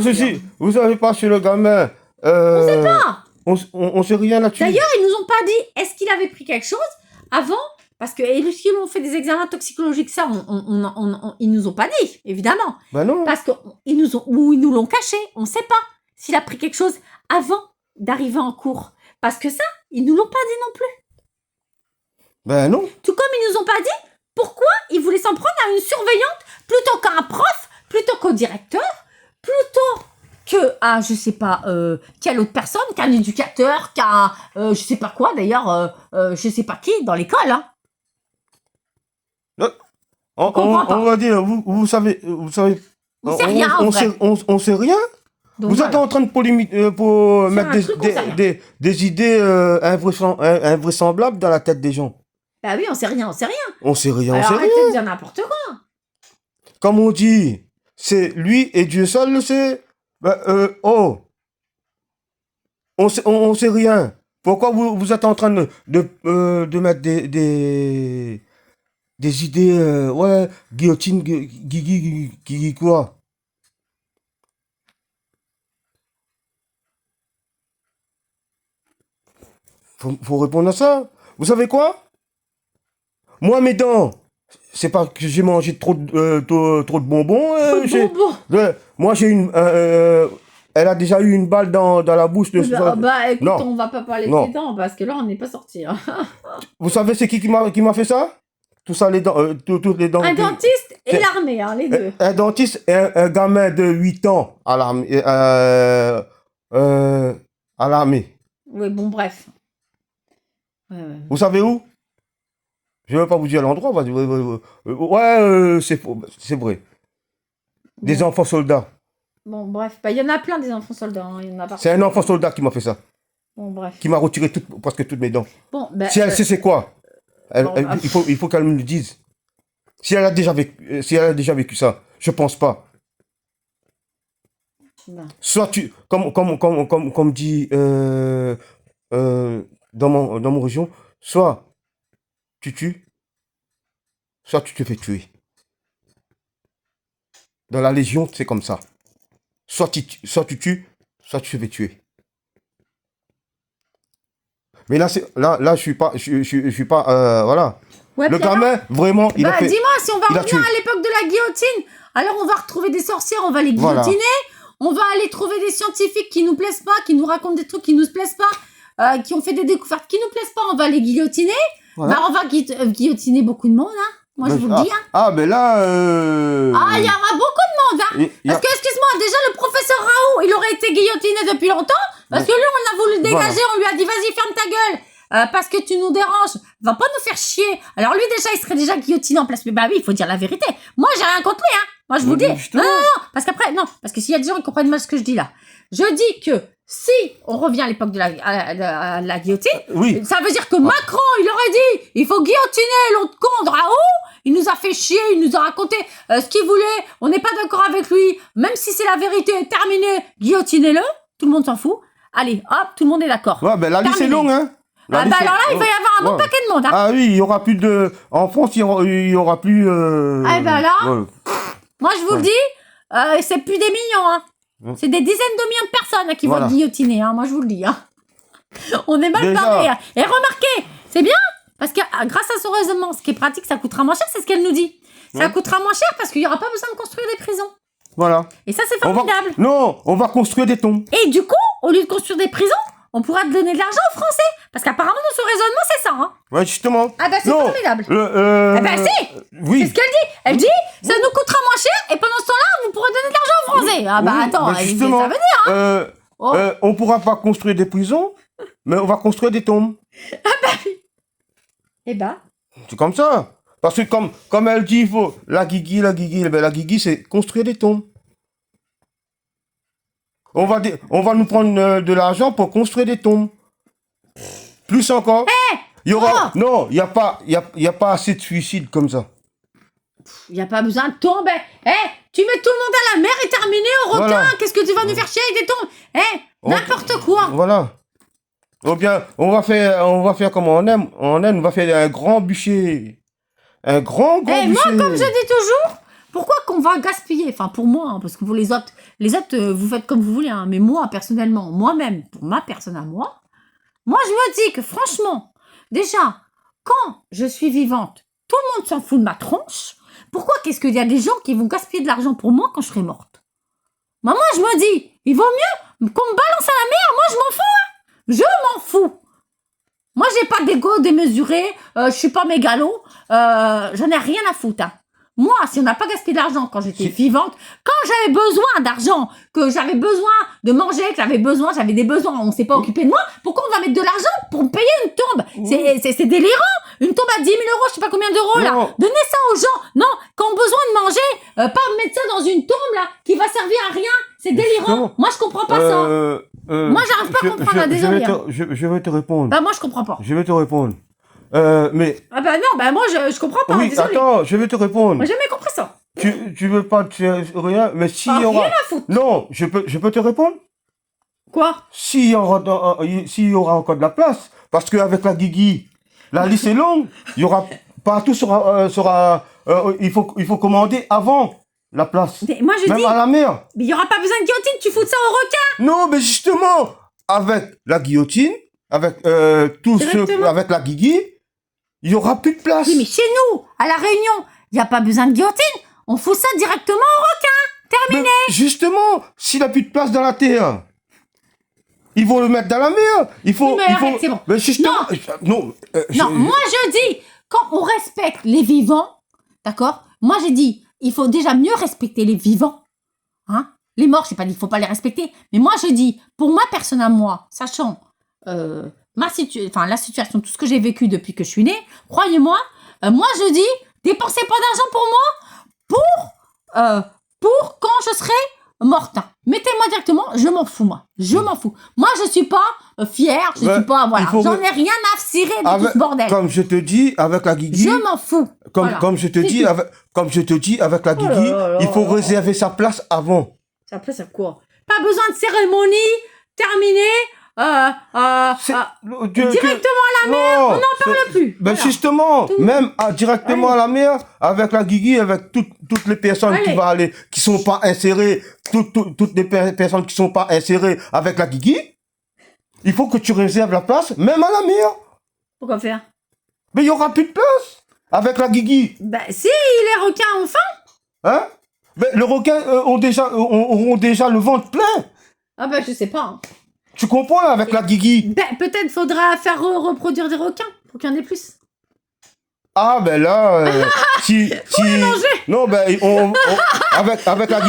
souci, vous savez pas chez le gamin. On sait pas. On sait rien là-dessus. D'ailleurs, ils nous ont pas dit, est-ce qu'il avait pris quelque chose avant? Parce que lorsqu'ils ont fait des examens toxicologiques, ça, ils nous ont pas dit, évidemment. Ben non. Parce qu'ils nous l'ont caché. On sait pas s'il a pris quelque chose avant d'arriver en cours. Parce que ça, ils nous l'ont pas dit non plus. Ben non. Tout comme ils nous ont pas dit pourquoi ils voulaient s'en prendre à une surveillante plutôt qu'à un prof, plutôt qu'au directeur, plutôt que à, je sais pas, quelle autre personne, qu'un éducateur, qu'un, je sais pas quoi d'ailleurs, je sais pas qui, dans l'école, hein. On va dire, vous savez, On sait rien, en vrai. on sait rien. Donc, Vous êtes voilà. en train de pour C'est mettre un truc, on sait rien. des idées invraisemblables dans la tête des gens. Bah oui, on sait rien, on sait rien. On sait rien, Alors on sait arrêtez rien. de dire n'importe quoi. Comme on dit, c'est lui et Dieu seul le sait. Ben, on sait rien. Pourquoi vous êtes en train de mettre des idées, ouais, guillotine, guigui, quoi? Faut répondre à ça. Vous savez quoi? Moi, mes dents, c'est pas que j'ai mangé trop de bonbons. Moi, j'ai une. Elle a déjà eu une balle dans la bouche de Bah écoute, Non. on va pas parler Non. de tes dents parce que là on n'est pas sorti. Hein. Vous savez, c'est qui m'a fait ça? Tout ça, les dents. Toutes les dents. Un dentiste et C'est- l'armée, hein, les deux. Un dentiste et un gamin de 8 ans à l'armée. À l'armée. Oui, bon, bref. Ouais. Vous savez où? Je ne vais pas vous dire l'endroit. C'est vrai. Des Bon. enfants soldats. Bon, bref. Bah, il y en a plein des enfants soldats. Hein. Il y en a partout. C'est un enfant soldat qui m'a fait ça. Bon, bref. Qui m'a retiré presque toutes mes dents. Bon, bah, Si elle sait c'est quoi, bon, il faut qu'elle me le dise. Si elle a déjà vécu ça, je pense pas. bah. Soit tu, comme dit dans mon région, soit tu tues, soit tu te fais tuer. Dans la Légion, c'est comme ça. Soit tu tues, soit tu te fais tuer. Mais là, je suis pas, voilà. Ouais, Le Pierre, gamin, vraiment, il a bah, fait. dis-moi, si on va il a revenir tué. à l'époque de la guillotine, alors on va retrouver des sorcières, on va les Voilà. guillotiner, on va aller trouver des scientifiques qui nous plaisent pas, qui nous racontent des trucs qui nous plaisent pas, qui ont fait des découvertes qui nous plaisent pas, on va les guillotiner. Voilà. Bah, on va guillotiner beaucoup de monde, hein. Moi, je vous le dis, hein. Ah, mais là. Ah, il y aura beaucoup de monde, hein. Parce que, excuse-moi, déjà, le professeur Raoult, il aurait été guillotiné depuis longtemps, parce que lui, on a voulu le dégager, on lui a dit, vas-y, ferme ta gueule, parce que tu nous déranges, va pas nous faire chier. Alors lui, déjà, il serait déjà guillotiné en place. Mais bah oui, il faut dire la vérité. Moi, j'ai rien contre lui, hein. Moi, je vous le dis. Non, parce qu'après, non, parce que s'il y a des gens qui comprennent mal ce que je dis là. Je dis que si on revient à l'époque de la guillotine, Oui. ça veut dire que Macron, il aurait dit, il faut guillotiner l'autre con de Raoult. Il nous a fait chier, il nous a raconté ce qu'il voulait. On n'est pas d'accord avec lui. Même si c'est la vérité, terminé, guillotinez-le. Tout le monde s'en fout. Allez, hop, tout le monde est d'accord. Ouais, ben la liste est Terminé. longue, hein. Ah bah alors là, il va y avoir un bon paquet de monde. Hein. Ah oui, il y aura plus de. En France, il y aura plus. Ah ben là, ouais. moi je vous le dis, c'est plus des millions. Hein. C'est des dizaines de millions de personnes hein, qui vont être guillotinées. Hein. Moi je vous le dis. Hein. On est mal barré. Hein. Et remarquez, c'est bien. Parce que grâce à ce raisonnement, ce qui est pratique, ça coûtera moins cher, c'est ce qu'elle nous dit. Ça coûtera moins cher parce qu'il n'y aura pas besoin de construire des prisons. Voilà. Et ça, c'est formidable. Non, on va construire des tombes. Et du coup, au lieu de construire des prisons, on pourra donner de l'argent aux Français. Parce qu'apparemment, dans ce raisonnement, c'est ça. Hein. Ouais, justement. Ah bah c'est formidable. Ah bah si. Oui. C'est ce qu'elle dit. Elle dit, ça nous coûtera moins cher et pendant ce temps-là, vous pourrez donner de l'argent aux Français. Ah bah Oui, attends, bah, justement, ça veut dire. Hein. On pourra pas construire des prisons, mais on va construire des tombes. Eh bah. C'est comme ça. Parce que comme elle dit, il faut la guigui, c'est construire des tombes. On va nous prendre de l'argent pour construire des tombes. Plus encore. Il y aura, non, il y a pas assez de suicides comme ça. Il n'y a pas besoin de tomber. Tu mets tout le monde à la mer et terminé au requin. Voilà. Qu'est-ce que tu vas nous faire chier avec des tombes n'importe quoi. Voilà. Ou bien, on va faire comme on aime. On va faire un grand bûcher. Un grand bûcher. Moi, comme je dis toujours, pourquoi qu'on va gaspiller? Enfin, pour moi, hein, parce que pour les autres, vous faites comme vous voulez. Hein, mais moi, personnellement, moi-même, pour ma personne à moi, je me dis que franchement, déjà, quand je suis vivante, tout le monde s'en fout de ma tronche. Pourquoi qu'est-ce qu'il y a des gens qui vont gaspiller de l'argent pour moi quand je serai morte? Moi, je me dis, il vaut mieux qu'on me balance à la mer. Moi, je m'en fous. Hein. Je m'en fous. Moi, Moi, j'ai pas d'ego démesuré, je suis pas mégalo, j'en ai rien à foutre. Hein. Moi, si on n'a pas gaspillé de l'argent quand j'étais vivante, quand j'avais besoin d'argent, que j'avais besoin de manger, que j'avais des besoins, on s'est pas occupé de moi, pourquoi on va mettre de l'argent pour me payer une tombe? C'est délirant. Une tombe à 10 000 euros, je sais pas combien d'euros, là. Donnez ça aux gens. Non, quand on a besoin de manger, pas mettre ça dans une tombe, là, qui va servir à rien. C'est délirant. Moi, je comprends pas ça. Moi, j'arrive pas à comprendre, là, désolé. Je vais te répondre. Bah, moi, je comprends pas. Je vais te répondre. Mais... Ah bah non, bah moi, je comprends pas, Oui, désolé. attends, je vais te répondre. Moi, j'ai jamais compris ça. Tu veux pas te faire rien, mais s'il y aura... Rien à foutre. Non, je peux te répondre? Quoi? S'il y aura encore de la place, parce qu'avec la Guigui, la liste est longue, il y aura... Partout il faut commander avant la place. Mais moi, je Même dis... à la mer. Mais il y aura pas besoin de guillotine, tu fous ça au requin. Non, mais justement, avec la guillotine, avec avec la Guigui, il y aura plus de place. Oui, mais chez nous, à La Réunion, il y a pas besoin de guillotine. On fout ça directement au requin. Terminé. Mais justement, s'il n'a plus de place dans la terre, ils vont le mettre dans la mer. Il faut. Oui, mais arrête, c'est bon. Mais justement. Non. Non, moi je dis, quand on respecte les vivants, d'accord? Moi j'ai dit, il faut déjà mieux respecter les vivants. Hein? Les morts, je n'ai pas dit qu'il ne faut pas les respecter. Mais moi je dis, pour ma personne à moi, sachant la situation, tout ce que j'ai vécu depuis que je suis née, croyez-moi, moi je dis, dépensez pas d'argent pour moi, pour quand je serai morte. Mettez-moi directement, je m'en fous, moi. Je m'en fous. Moi, je suis pas fière, je suis pas, voilà. J'en ai rien à cirer de tout ce bordel. Comme je te dis, avec la Guigui. Je m'en fous. Comme je te dis, avec la Guigui, il faut réserver sa place avant. Sa place à quoi? Pas besoin de cérémonie, terminé. Directement à la mer, on n'en parle plus. Ben voilà. Justement, même directement à la mer, avec la Guigui, avec toutes les personnes qui vont aller, qui sont pas insérées, toutes les personnes qui sont pas insérées avec la Guigui, il faut que tu réserves la place, même à la mer. Pourquoi faire? Mais il y aura plus de place avec la Guigui. Ben si les requins ont faim. Hein? Mais les requins auront déjà le ventre plein. Ah ben je sais pas. Hein. Tu comprends là, avec la Guigui? Ben peut-être faudra faire reproduire des requins pour qu'il y en ait plus. Ah ben là, non ben avec la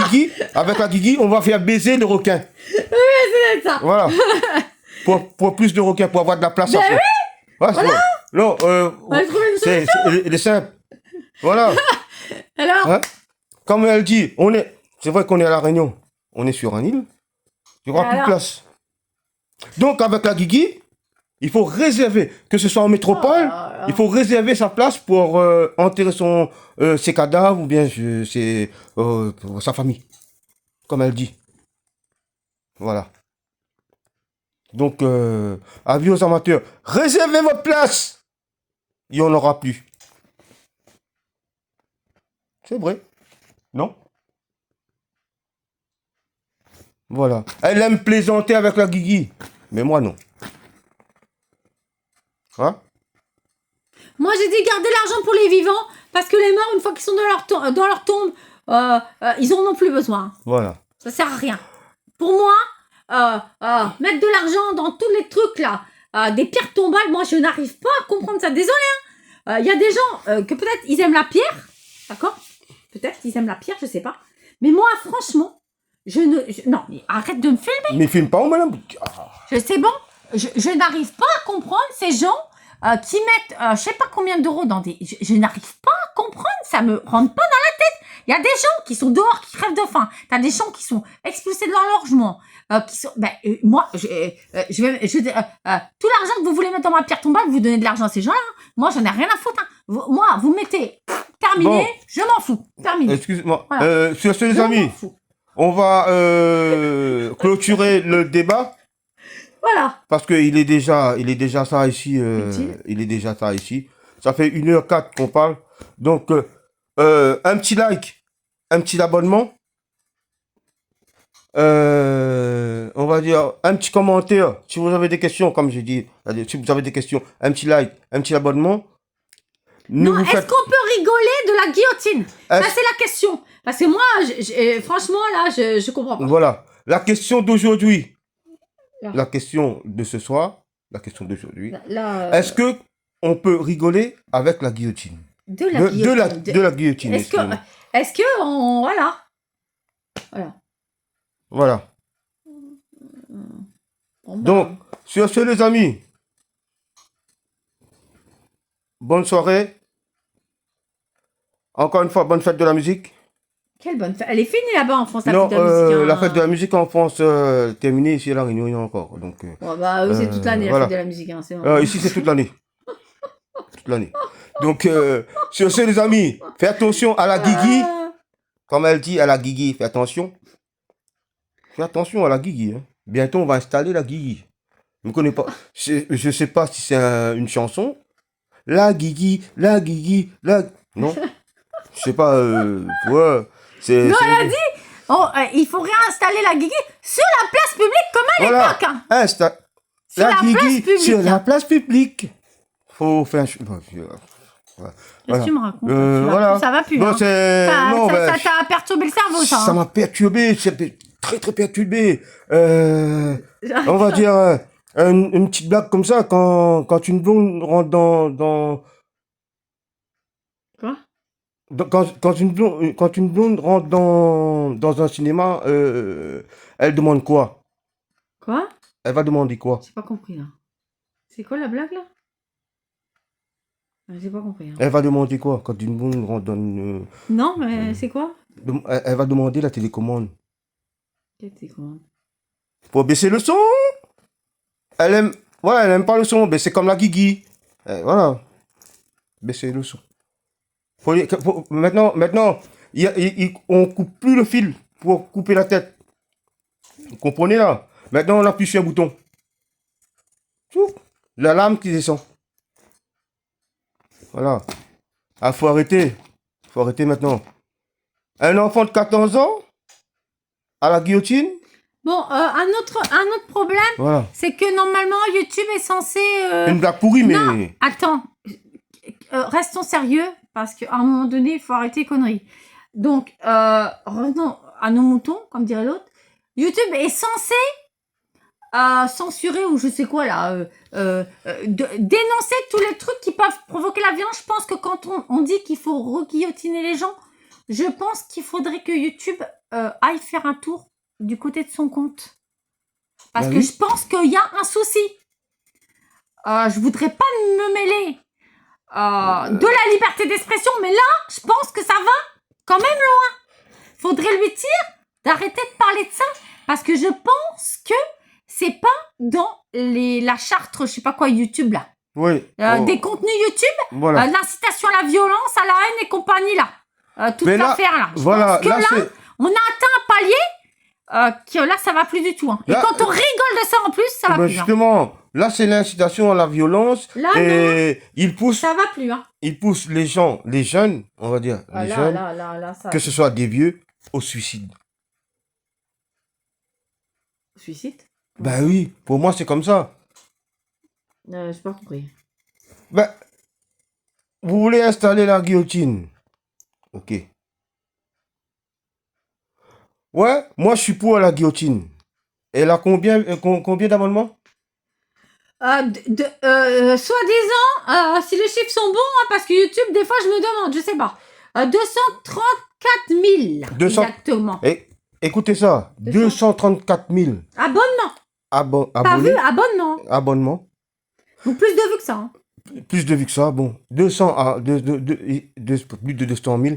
Guigui, on va faire baiser le requin. Oui, c'est ça. Voilà. pour plus de requins, pour avoir de la place. Ben oui. Voilà. Non, c'est simple. Voilà. Alors. Hein? Comme elle dit, c'est vrai qu'on est à La Réunion, on est sur un île, il n'y aura plus de place. Donc avec la Guigui, il faut réserver, que ce soit en métropole, il faut réserver sa place pour enterrer ses cadavres ou bien pour sa famille, comme elle dit. Voilà. Donc, avis aux amateurs, réservez votre place. Il n'y en aura plus. C'est vrai. Non? Voilà. Elle aime plaisanter avec la Guigui. Mais moi, non. Hein? Moi, j'ai dit garder l'argent pour les vivants, parce que les morts, une fois qu'ils sont dans leur tombe, ils en ont plus besoin. Voilà. Ça sert à rien. Pour moi, mettre de l'argent dans tous les trucs, là, des pierres tombales, moi, je n'arrive pas à comprendre ça. Désolé, hein. Y a des gens que peut-être ils aiment la pierre, d'accord? Peut-être qu'ils aiment la pierre, je sais pas. Mais moi, franchement, non, mais arrête de me filmer. Mais filme pas, madame. C'est bon. Je n'arrive pas à comprendre ces gens qui mettent, je sais pas combien d'euros dans des... Je n'arrive pas à comprendre, ça me rentre pas dans la tête. Il y a des gens qui sont dehors, qui crèvent de faim. T'as des gens qui sont expulsés de leur logement, qui sont... moi, tout l'argent que vous voulez mettre dans ma pierre tombale, vous donnez de l'argent à ces gens-là. Hein. Moi, j'en ai rien à foutre. Hein. Vous mettez... terminé, bon. Je m'en fous. Terminé. Excuse-moi. Voilà. Sur ce, les amis, on va clôturer le débat. Voilà. Parce qu'il est déjà ça ici. Il est déjà ça ici. Ça fait 1h04 qu'on parle. Donc, un petit like, un petit abonnement. On va dire un petit commentaire. Si vous avez des questions, comme j'ai dit, si vous avez des questions, un petit like, un petit abonnement. Non, est-ce qu'on peut rigoler de la guillotine? Ça, c'est la question. Parce que moi, franchement, là, je comprends pas. Voilà. La question d'aujourd'hui. La question de ce soir, la question d'aujourd'hui. Là, Est-ce que on peut rigoler avec la guillotine? de la guillotine. De la guillotine. Est-ce que on... Voilà. Voilà. Bon, Donc, sur ce, les amis, bonne soirée. Encore une fois, bonne fête de la musique. quelle bonne fête. Elle est finie là-bas en France, la Non, fête de la musique. Hein. la fête de la musique en France terminée. Ici à La Réunion, il y a encore. Donc, Bon, bah, eux, c'est toute l'année, voilà. la fête de la musique. Hein, c'est bon. Ici, c'est toute l'année. Toute l'année. Donc, sur ce, les amis, faites attention à la guigui. Comme elle dit, à la guigui, fais attention. Fais attention à la guigui. Hein. Bientôt, on va installer la guigui. Je ne connais pas. Je sais pas si c'est une chanson. La guigui, la guigui, la... Non. Je sais pas. Ouais. Non, elle a dit, il faut réinstaller la guigui sur la place publique comme à Voilà. l'époque. Hein. La Sur la place guigui publique. sur la place publique. Faut faire... Qu'est-ce que tu me racontes? Voilà. Ça va plus. Non, Hein. c'est... Non, Ça t'a perturbé le cerveau, ça. Ça Hein. m'a perturbé, c'est très très perturbé. On va dire une petite blague comme ça quand une blonde rentre dans Quoi? quand une blonde rentre dans un cinéma, elle demande quoi? Quoi? Elle va demander quoi? J'ai pas compris, là. C'est quoi la blague, là? J'ai pas compris. Hein. Elle va demander quoi quand une blonde rentre dans une... Non, mais c'est quoi? Elle va demander la télécommande. Quelle télécommande? Pour baisser le son. Elle aime pas le son, mais c'est comme la guigui. Voilà. Baisser le son. Maintenant, on coupe plus le fil pour couper la tête. Vous comprenez là? Maintenant, on appuie sur un bouton. Tchou, la lame qui descend. Voilà. Ah, faut arrêter. Faut arrêter maintenant. Un enfant de 14 ans à la guillotine. Bon, un autre problème, Voilà. c'est que normalement, YouTube est censé... Une blague pourrie, mais... Non, attends. Restons sérieux, parce qu'à un moment donné, il faut arrêter les conneries. Donc, revenons à nos moutons, comme dirait l'autre. YouTube est censé censurer, ou je sais quoi là, dénoncer tous les trucs qui peuvent provoquer la violence. Je pense que quand on dit qu'il faut re-guillotiner les gens, je pense qu'il faudrait que YouTube aille faire un tour du côté de son compte. Parce Bah que oui. je pense qu'il y a un souci. Je voudrais pas me mêler de la liberté d'expression, mais là, je pense que ça va quand même loin. Faudrait lui dire d'arrêter de parler de ça, parce que je pense que c'est pas dans la charte, je sais pas quoi, YouTube là. Oui. Des contenus YouTube, Voilà. l'incitation à la violence, à la haine et compagnie là. Toute Mais là, l'affaire là. Je voilà, pense que là, là, c'est... on a atteint un palier que là, ça va plus du tout. Hein. Et Là, quand on rigole de ça en plus, ça va Ben plus. Hein. justement, là c'est l'incitation à la violence Là, et il pousse Ça va plus. Hein. les gens, les jeunes, on va dire, les jeunes, Là, ça... que ce soit des vieux, au suicide. Suicide? Ben oui, pour moi c'est comme ça. J'ai pas compris. Ben, vous voulez installer la guillotine. Ok. Ouais, moi je suis pour la guillotine. Elle a combien d'amendements? Soi-disant, si les chiffres sont bons, hein, parce que YouTube, des fois, je me demande, je sais pas. 234 000. 200. Exactement. Écoutez ça, 234 000 Abonnement. Pas vu, abonnés, abonnement. abonnements. Donc plus de vues que ça. Hein. Plus de vues que ça, bon, 200 à plus de 200 000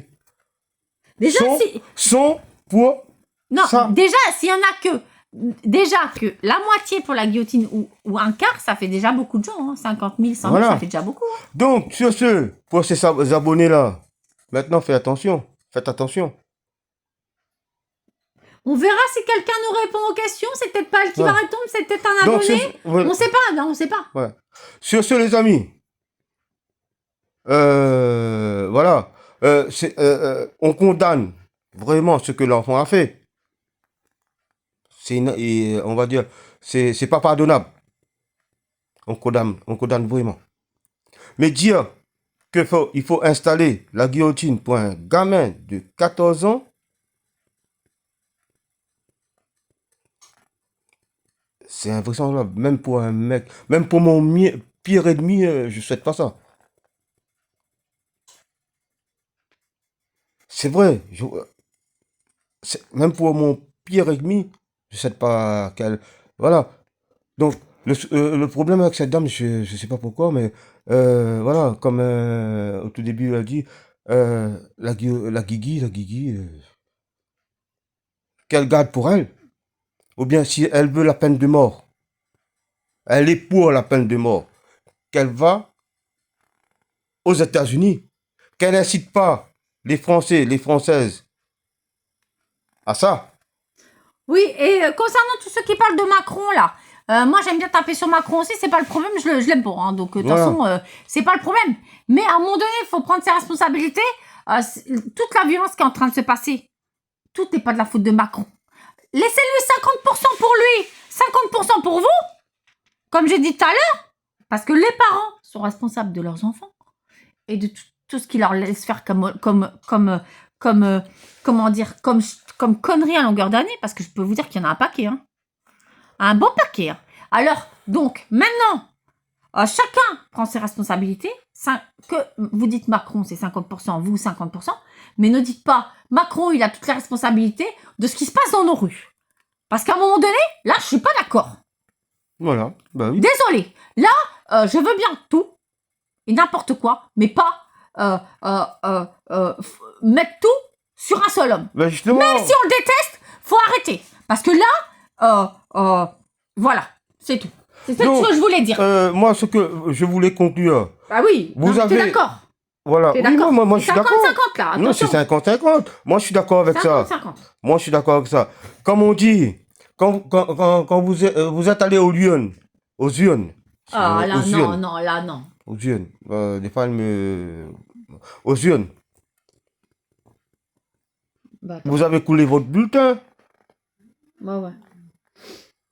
Déjà, si... sont pour Non, ça. déjà, s'il y en a que... Déjà que la moitié pour la guillotine ou un quart, ça fait déjà beaucoup de gens. Hein. 50 000, 100 000, Voilà. ça fait déjà beaucoup. Hein. Donc, sur ce, pour ces abonnés-là, maintenant, faites attention. Faites attention. On verra si quelqu'un nous répond aux questions. C'est peut-être pas elle qui Ouais. va répondre, c'est peut-être un Donc, abonné. voilà. On sait pas, non, on sait pas. Ouais. Sur ce, les amis, voilà, on condamne vraiment ce que l'enfant a fait. On va dire, c'est pas pardonnable. On condamne vraiment. Mais dire il faut installer la guillotine pour un gamin de 14 ans, C'est invraisemblable. Même pour un mec, même pour mon pire ennemi, je souhaite pas ça. C'est vrai. Même pour mon pire ennemi, je souhaite pas qu'elle. Voilà. Donc, le problème avec cette dame, je sais pas pourquoi, mais voilà, comme au tout début, elle a dit, la Guigui, qu'elle garde pour elle. Ou bien si elle veut la peine de mort, elle est pour la peine de mort, qu'elle va aux États-Unis, qu'elle n'incite pas les Français, les Françaises à ça. Oui, et concernant tous ceux qui parlent de Macron, là, moi j'aime bien taper sur Macron aussi, c'est pas le problème, je l'aime pas, hein, donc de toute Voilà. façon, c'est pas le problème. Mais à un moment donné, il faut prendre ses responsabilités. Toute la violence qui est en train de se passer, tout n'est pas de la faute de Macron. Laissez-lui 50% pour lui, 50% pour vous, comme j'ai dit tout à l'heure, parce que les parents sont responsables de leurs enfants et de tout ce qu'ils leur laissent faire comment dire, comme conneries à longueur d'année, parce que je peux vous dire qu'il y en a un paquet, hein. Un bon paquet. Hein. Alors, donc, maintenant, chacun prend ses responsabilités. Que vous dites Macron, c'est 50%, vous 50%, mais ne dites pas Macron, il a toutes les responsabilités de ce qui se passe dans nos rues. Parce qu'à un moment donné, là, je suis pas d'accord. Voilà, bah oui. Désolée. Là, je veux bien tout et n'importe quoi, mais pas mettre tout sur un seul homme. Bah justement, Même si on le déteste, faut arrêter. Parce que là, voilà, c'est tout. C'est ce donc, que je voulais dire. moi, ce que je voulais conclure, Ah oui, vous t'es avez- d'accord. voilà. T'es Oui, d'accord. moi, je suis d'accord. 50-50 là, Non, c'est attention. 50-50. Moi, je suis d'accord avec ça. 50-50. Moi, je suis d'accord avec ça. Comme on dit, quand vous êtes allé aux urnes, Ah là, aux non, urnes, non, là, non. aux urnes, des fois, aux urnes, Bah, attends. vous avez coulé votre bulletin. Ouais.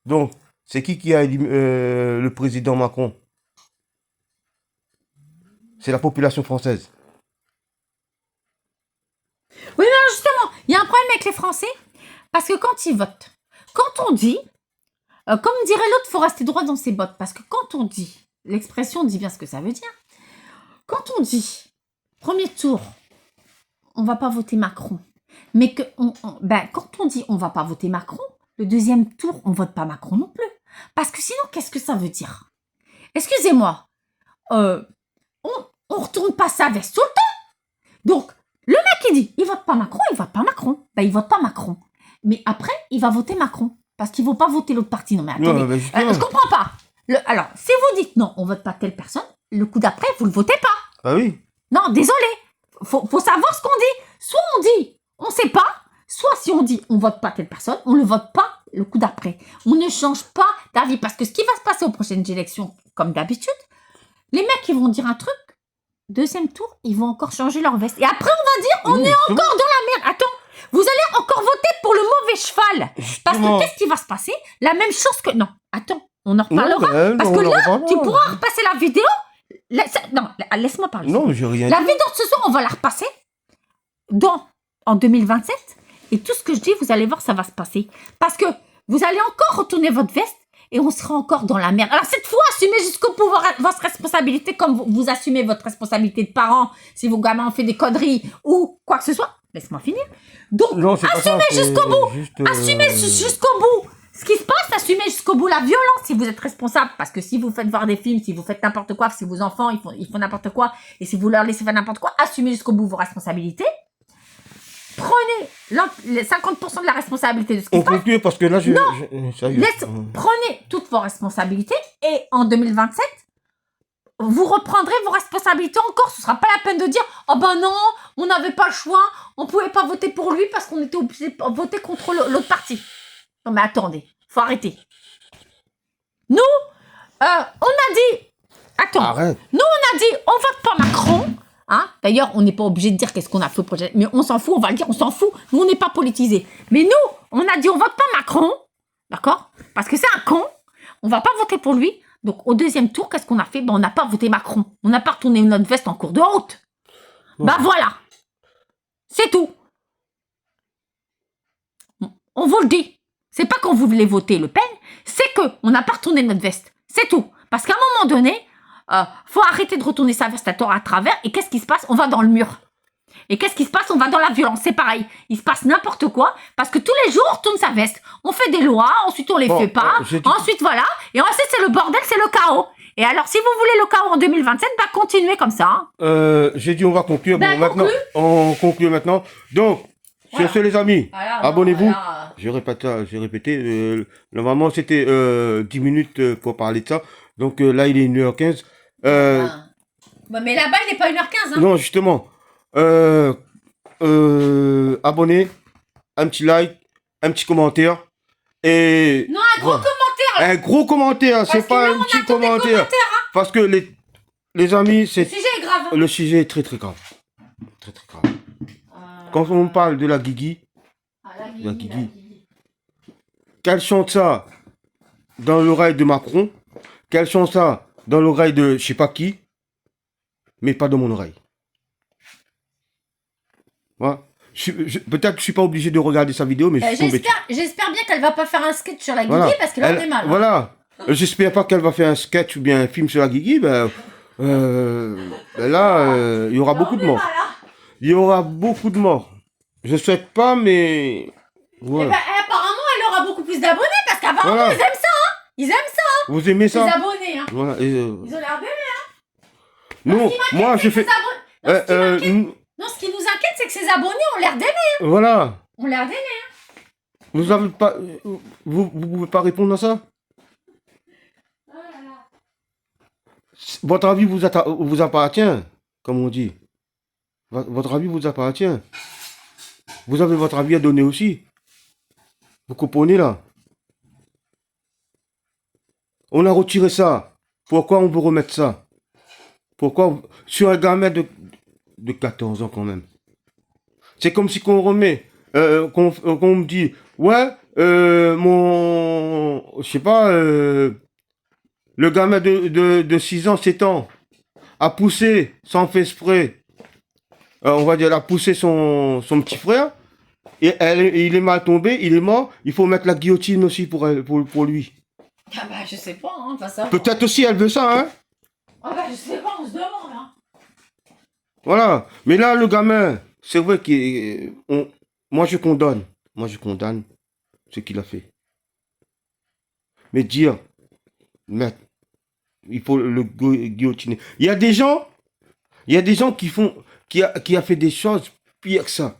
Donc, c'est qui a élu le président Macron? C'est la population française. Oui, mais alors justement, il y a un problème avec les Français, parce que quand ils votent, quand on dit, comme dirait l'autre, faut rester droit dans ses bottes, parce que quand on dit, l'expression dit bien ce que ça veut dire, quand on dit, premier tour, on va pas voter Macron, mais que, quand on dit on va pas voter Macron, le deuxième tour, on vote pas Macron non plus. Parce que sinon, qu'est-ce que ça veut dire? Excusez-moi, on retourne pas sa veste tout le temps. Donc, le mec qui dit, il vote pas Macron, il vote pas Macron. Ben, il vote pas Macron. Mais après, il va voter Macron. Parce qu'il ne va pas voter l'autre parti. Non, mais attendez, Non, justement. je comprends pas. Alors, si vous dites non, on vote pas telle personne, le coup d'après, vous le votez pas. Ah oui. Non, désolé. Faut savoir ce qu'on dit. Soit on dit, on sait pas. Soit si on dit, on vote pas telle personne, on le vote pas le coup d'après. On ne change pas d'avis. Parce que ce qui va se passer aux prochaines élections, comme d'habitude, les mecs, ils vont dire un truc. Deuxième tour, ils vont encore changer leur veste. Et après, on va dire, on est encore dans la merde. Attends, vous allez encore voter pour le mauvais cheval. Parce que qu'est-ce qui va se passer? La même chose que... Non, attends, on en reparlera. Parce que là, tu pourras repasser la vidéo. Non, laisse-moi parler. Non, j'ai rien dit. La vidéo de ce soir, on va la repasser en 2027. Et tout ce que je dis, vous allez voir, ça va se passer. Parce que vous allez encore retourner votre veste. Et on sera encore dans la merde. Alors cette fois, assumez jusqu'au bout votre responsabilité comme vous assumez votre responsabilité de parent si vos gamins ont fait des conneries ou quoi que ce soit. Laisse-moi finir. Donc, non, assumez jusqu'au bout. Assumez jusqu'au bout ce qui se passe. Assumez jusqu'au bout la violence si vous êtes responsable. Parce que si vous faites voir des films, si vous faites n'importe quoi, si vos enfants ils font n'importe quoi et si vous leur laissez faire n'importe quoi, assumez jusqu'au bout vos responsabilités. Prenez les 50% de la responsabilité de ce qui se passe. On continue parce que là, Prenez toutes vos responsabilités et en 2027, vous reprendrez vos responsabilités encore. Ce ne sera pas la peine de dire « Oh ben non, on n'avait pas le choix, on ne pouvait pas voter pour lui parce qu'on était obligé de voter contre l'autre parti. » Non mais attendez, faut arrêter. Nous, on a dit... Attends. Arrête. Nous, on a dit « On vote pas Macron ». Hein? D'ailleurs, on n'est pas obligé de dire qu'est-ce qu'on a fait au projet, mais on s'en fout, on va le dire, on s'en fout. Nous, on n'est pas politisés. Mais nous, on a dit on vote pas Macron, d'accord? Parce que c'est un con. On va pas voter pour lui. Donc, au deuxième tour, qu'est-ce qu'on a fait? Ben, on n'a pas voté Macron. On n'a pas retourné notre veste en cours de route. Bah voilà. C'est tout. On vous le dit. C'est pas qu'on voulait voter Le Pen, c'est qu'on n'a pas retourné notre veste. C'est tout. Parce qu'à un moment donné, faut arrêter de retourner sa veste à travers. Et qu'est-ce qui se passe? On va dans le mur. Et qu'est-ce qui se passe? On va dans la violence. C'est pareil. Il se passe n'importe quoi. Parce que tous les jours, on retourne sa veste. On fait des lois, ensuite on les fait pas. Ensuite, voilà. Et ensuite, c'est le bordel, c'est le chaos. Et alors, si vous voulez le chaos en 2027, bah continuez comme ça. Hein. J'ai dit on va conclure. Ben, Bon, maintenant, on conclut maintenant. Donc, Voilà. sur ce, les amis, Voilà, abonnez-vous. voilà. J'ai répété. Normalement, c'était 10 minutes pour parler de ça. Donc là, il est 1h15. Bah, mais là-bas, il n'est pas 1h15. Hein. Non, justement. Abonnez, un petit like, un petit commentaire. Et Non, un gros commentaire. un gros commentaire, c'est pas un petit commentaire. Parce que les amis, Le sujet est grave. Hein. le sujet est très très grave. Très très grave. Quand on parle de la Guigui, la Guigui, qu'elle chante ça dans l'oreille de Macron, qu'elle chante ça dans l'oreille de je sais pas qui, mais pas dans mon oreille. Voilà. Peut-être que je suis pas obligé de regarder sa vidéo, mais je suis tombé dessus. J'espère bien qu'elle va pas faire un sketch sur la Guigui, Voilà. parce que là, on est mal. Hein. Voilà. J'espère pas qu'elle va faire un sketch ou bien un film sur la Guigui. Là, il y aura beaucoup de morts. Il y aura beaucoup de morts. Je souhaite pas, mais... Ouais. Eh ben, apparemment, elle aura beaucoup plus d'abonnés, parce qu'apparemment, Voilà. ils aiment ça. Hein. Ils aiment ça. Hein. Vous aimez ça? Les abonnés. Hein. Voilà. Ils ont l'air d'aimer. Hein. Non, moi, je fais... Non, ce qui nous inquiète, c'est que ces abonnés ont l'air d'aimer. Hein. Voilà. Ont l'air d'aimer. Hein. Vous avez pas... Vous pouvez pas répondre à ça? Oh là là. Votre avis vous appartient, comme on dit. Votre avis vous appartient. Vous avez votre avis à donner aussi. Vous comprenez là? On a retiré ça. Pourquoi on veut remettre ça? Pourquoi? Sur un gamin de 14 ans quand même. C'est comme si qu'on remet, qu'on me dit, ouais, je sais pas, le gamin de 6 ans, 7 ans, a poussé, sans faire exprès, on va dire, a poussé son petit frère, et il est mal tombé, il est mort, il faut mettre la guillotine aussi pour lui. Ah bah, je sais pas, hein, pas ça. Peut-être aussi elle veut ça, hein. Ah bah, je sais pas, on se demande, hein. Voilà. Mais là, le gamin, c'est vrai que moi je condamne ce qu'il a fait. Mais dire, maître, il faut le guillotiner. Il y a des gens qui a fait des choses pires que ça.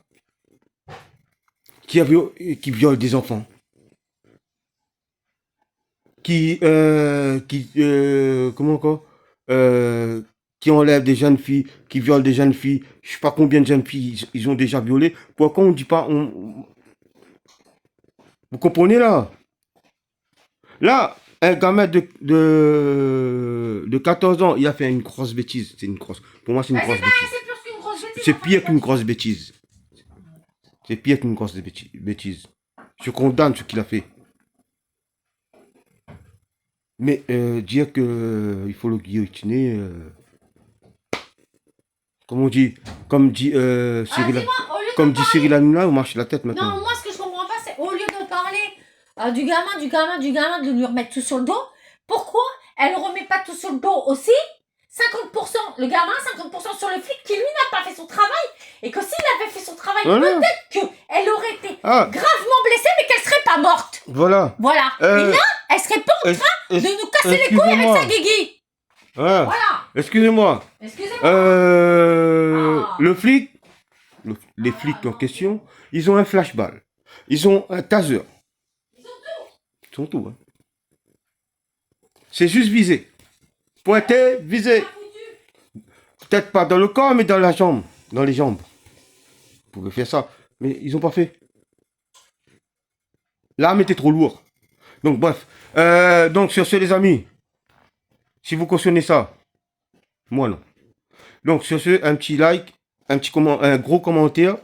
Qui violent des enfants. Comment encore? Qui enlèvent des jeunes filles, qui violent des jeunes filles. Je sais pas combien de jeunes filles ils ont déjà violé. Pourquoi on dit pas Vous comprenez là? Là, un gamin de 14 ans, il a fait une grosse bêtise. C'est une grosse. Pour moi, c'est une grosse bêtise. C'est plus qu'une grosse bêtise. C'est pire qu'une grosse bêtise. C'est pire qu'une grosse bêtise. Je condamne ce qu'il a fait. Mais dire que il faut le guillotiner, comme dit Cyril, Cyril Hanouna, on marche la tête maintenant. Non, moi ce que je comprends pas, c'est au lieu de parler du gamin, de lui remettre tout sur le dos, pourquoi elle ne remet pas tout sur le dos aussi? 50% le gamin, 50% sur le flic qui lui n'a pas fait son travail, et que s'il avait fait son travail, Voilà. peut-être qu'elle aurait été gravement blessée, mais qu'elle serait pas morte. Voilà. Voilà. Et là, elle serait pas en train de nous casser les couilles avec sa guigui. Voilà. Excusez-moi. Excusez-moi. Le flic, les flics en question, ils ont un flashball. Ils ont un taser. Ils sont tout. Hein. C'est juste visé. Pointer, viser. Peut-être pas dans le corps, mais dans la jambe. Dans les jambes. Vous pouvez faire ça. Mais ils n'ont pas fait. L'arme était trop lourde. Donc bref. Donc sur ce les amis. Si vous cautionnez ça. Moi non. Donc sur ce, un petit like. Un gros commentaire.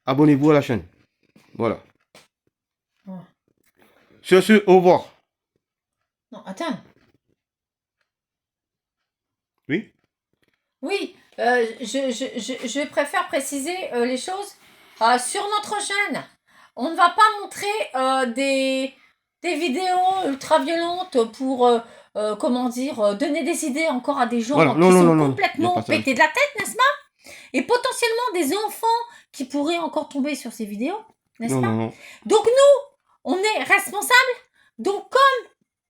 Abonnez-vous à la chaîne. Voilà. Sur ce, au revoir. Non, attends. Oui. Oui, je préfère préciser les choses sur notre chaîne. on ne va pas montrer des vidéos ultra violentes pour, comment dire, donner des idées encore à des gens Voilà. qui Non, non, sont non, non. Y a complètement pas ça. pétés de la tête, n'est-ce pas? Et potentiellement des enfants qui pourraient encore tomber sur ces vidéos, n'est-ce Non, pas? non, non. Donc nous, on est responsables. Donc comme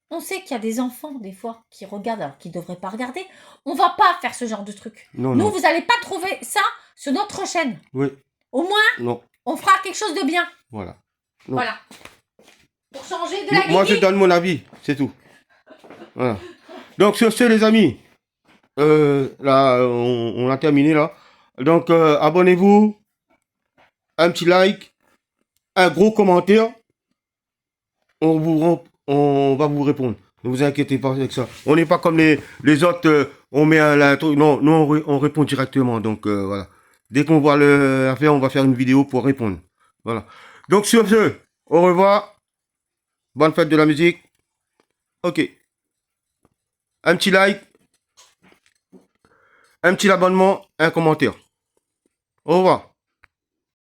on sait qu'il y a des enfants, des fois, qui regardent alors qu'ils ne devraient pas regarder, on va pas faire ce genre de truc. Non, Nous, non. vous n'allez pas trouver ça sur notre chaîne. Oui. Au moins, Non. on fera quelque chose de bien. Voilà. Non. Voilà. Pour changer de la Moi, je guigui. donne mon avis. C'est tout. Voilà. Donc, sur ce, les amis, là, on a terminé, là. Donc, abonnez-vous, un petit like, un gros commentaire. On va vous répondre. Ne vous inquiétez pas avec ça. On n'est pas comme les autres, on met un truc. Non, nous, on répond directement. Donc, voilà. Dès qu'on voit l'affaire, on va faire une vidéo pour répondre. Voilà. Donc, sur ce, au revoir. Bonne fête de la musique. Ok. Un petit like, un petit abonnement, un commentaire. Au revoir.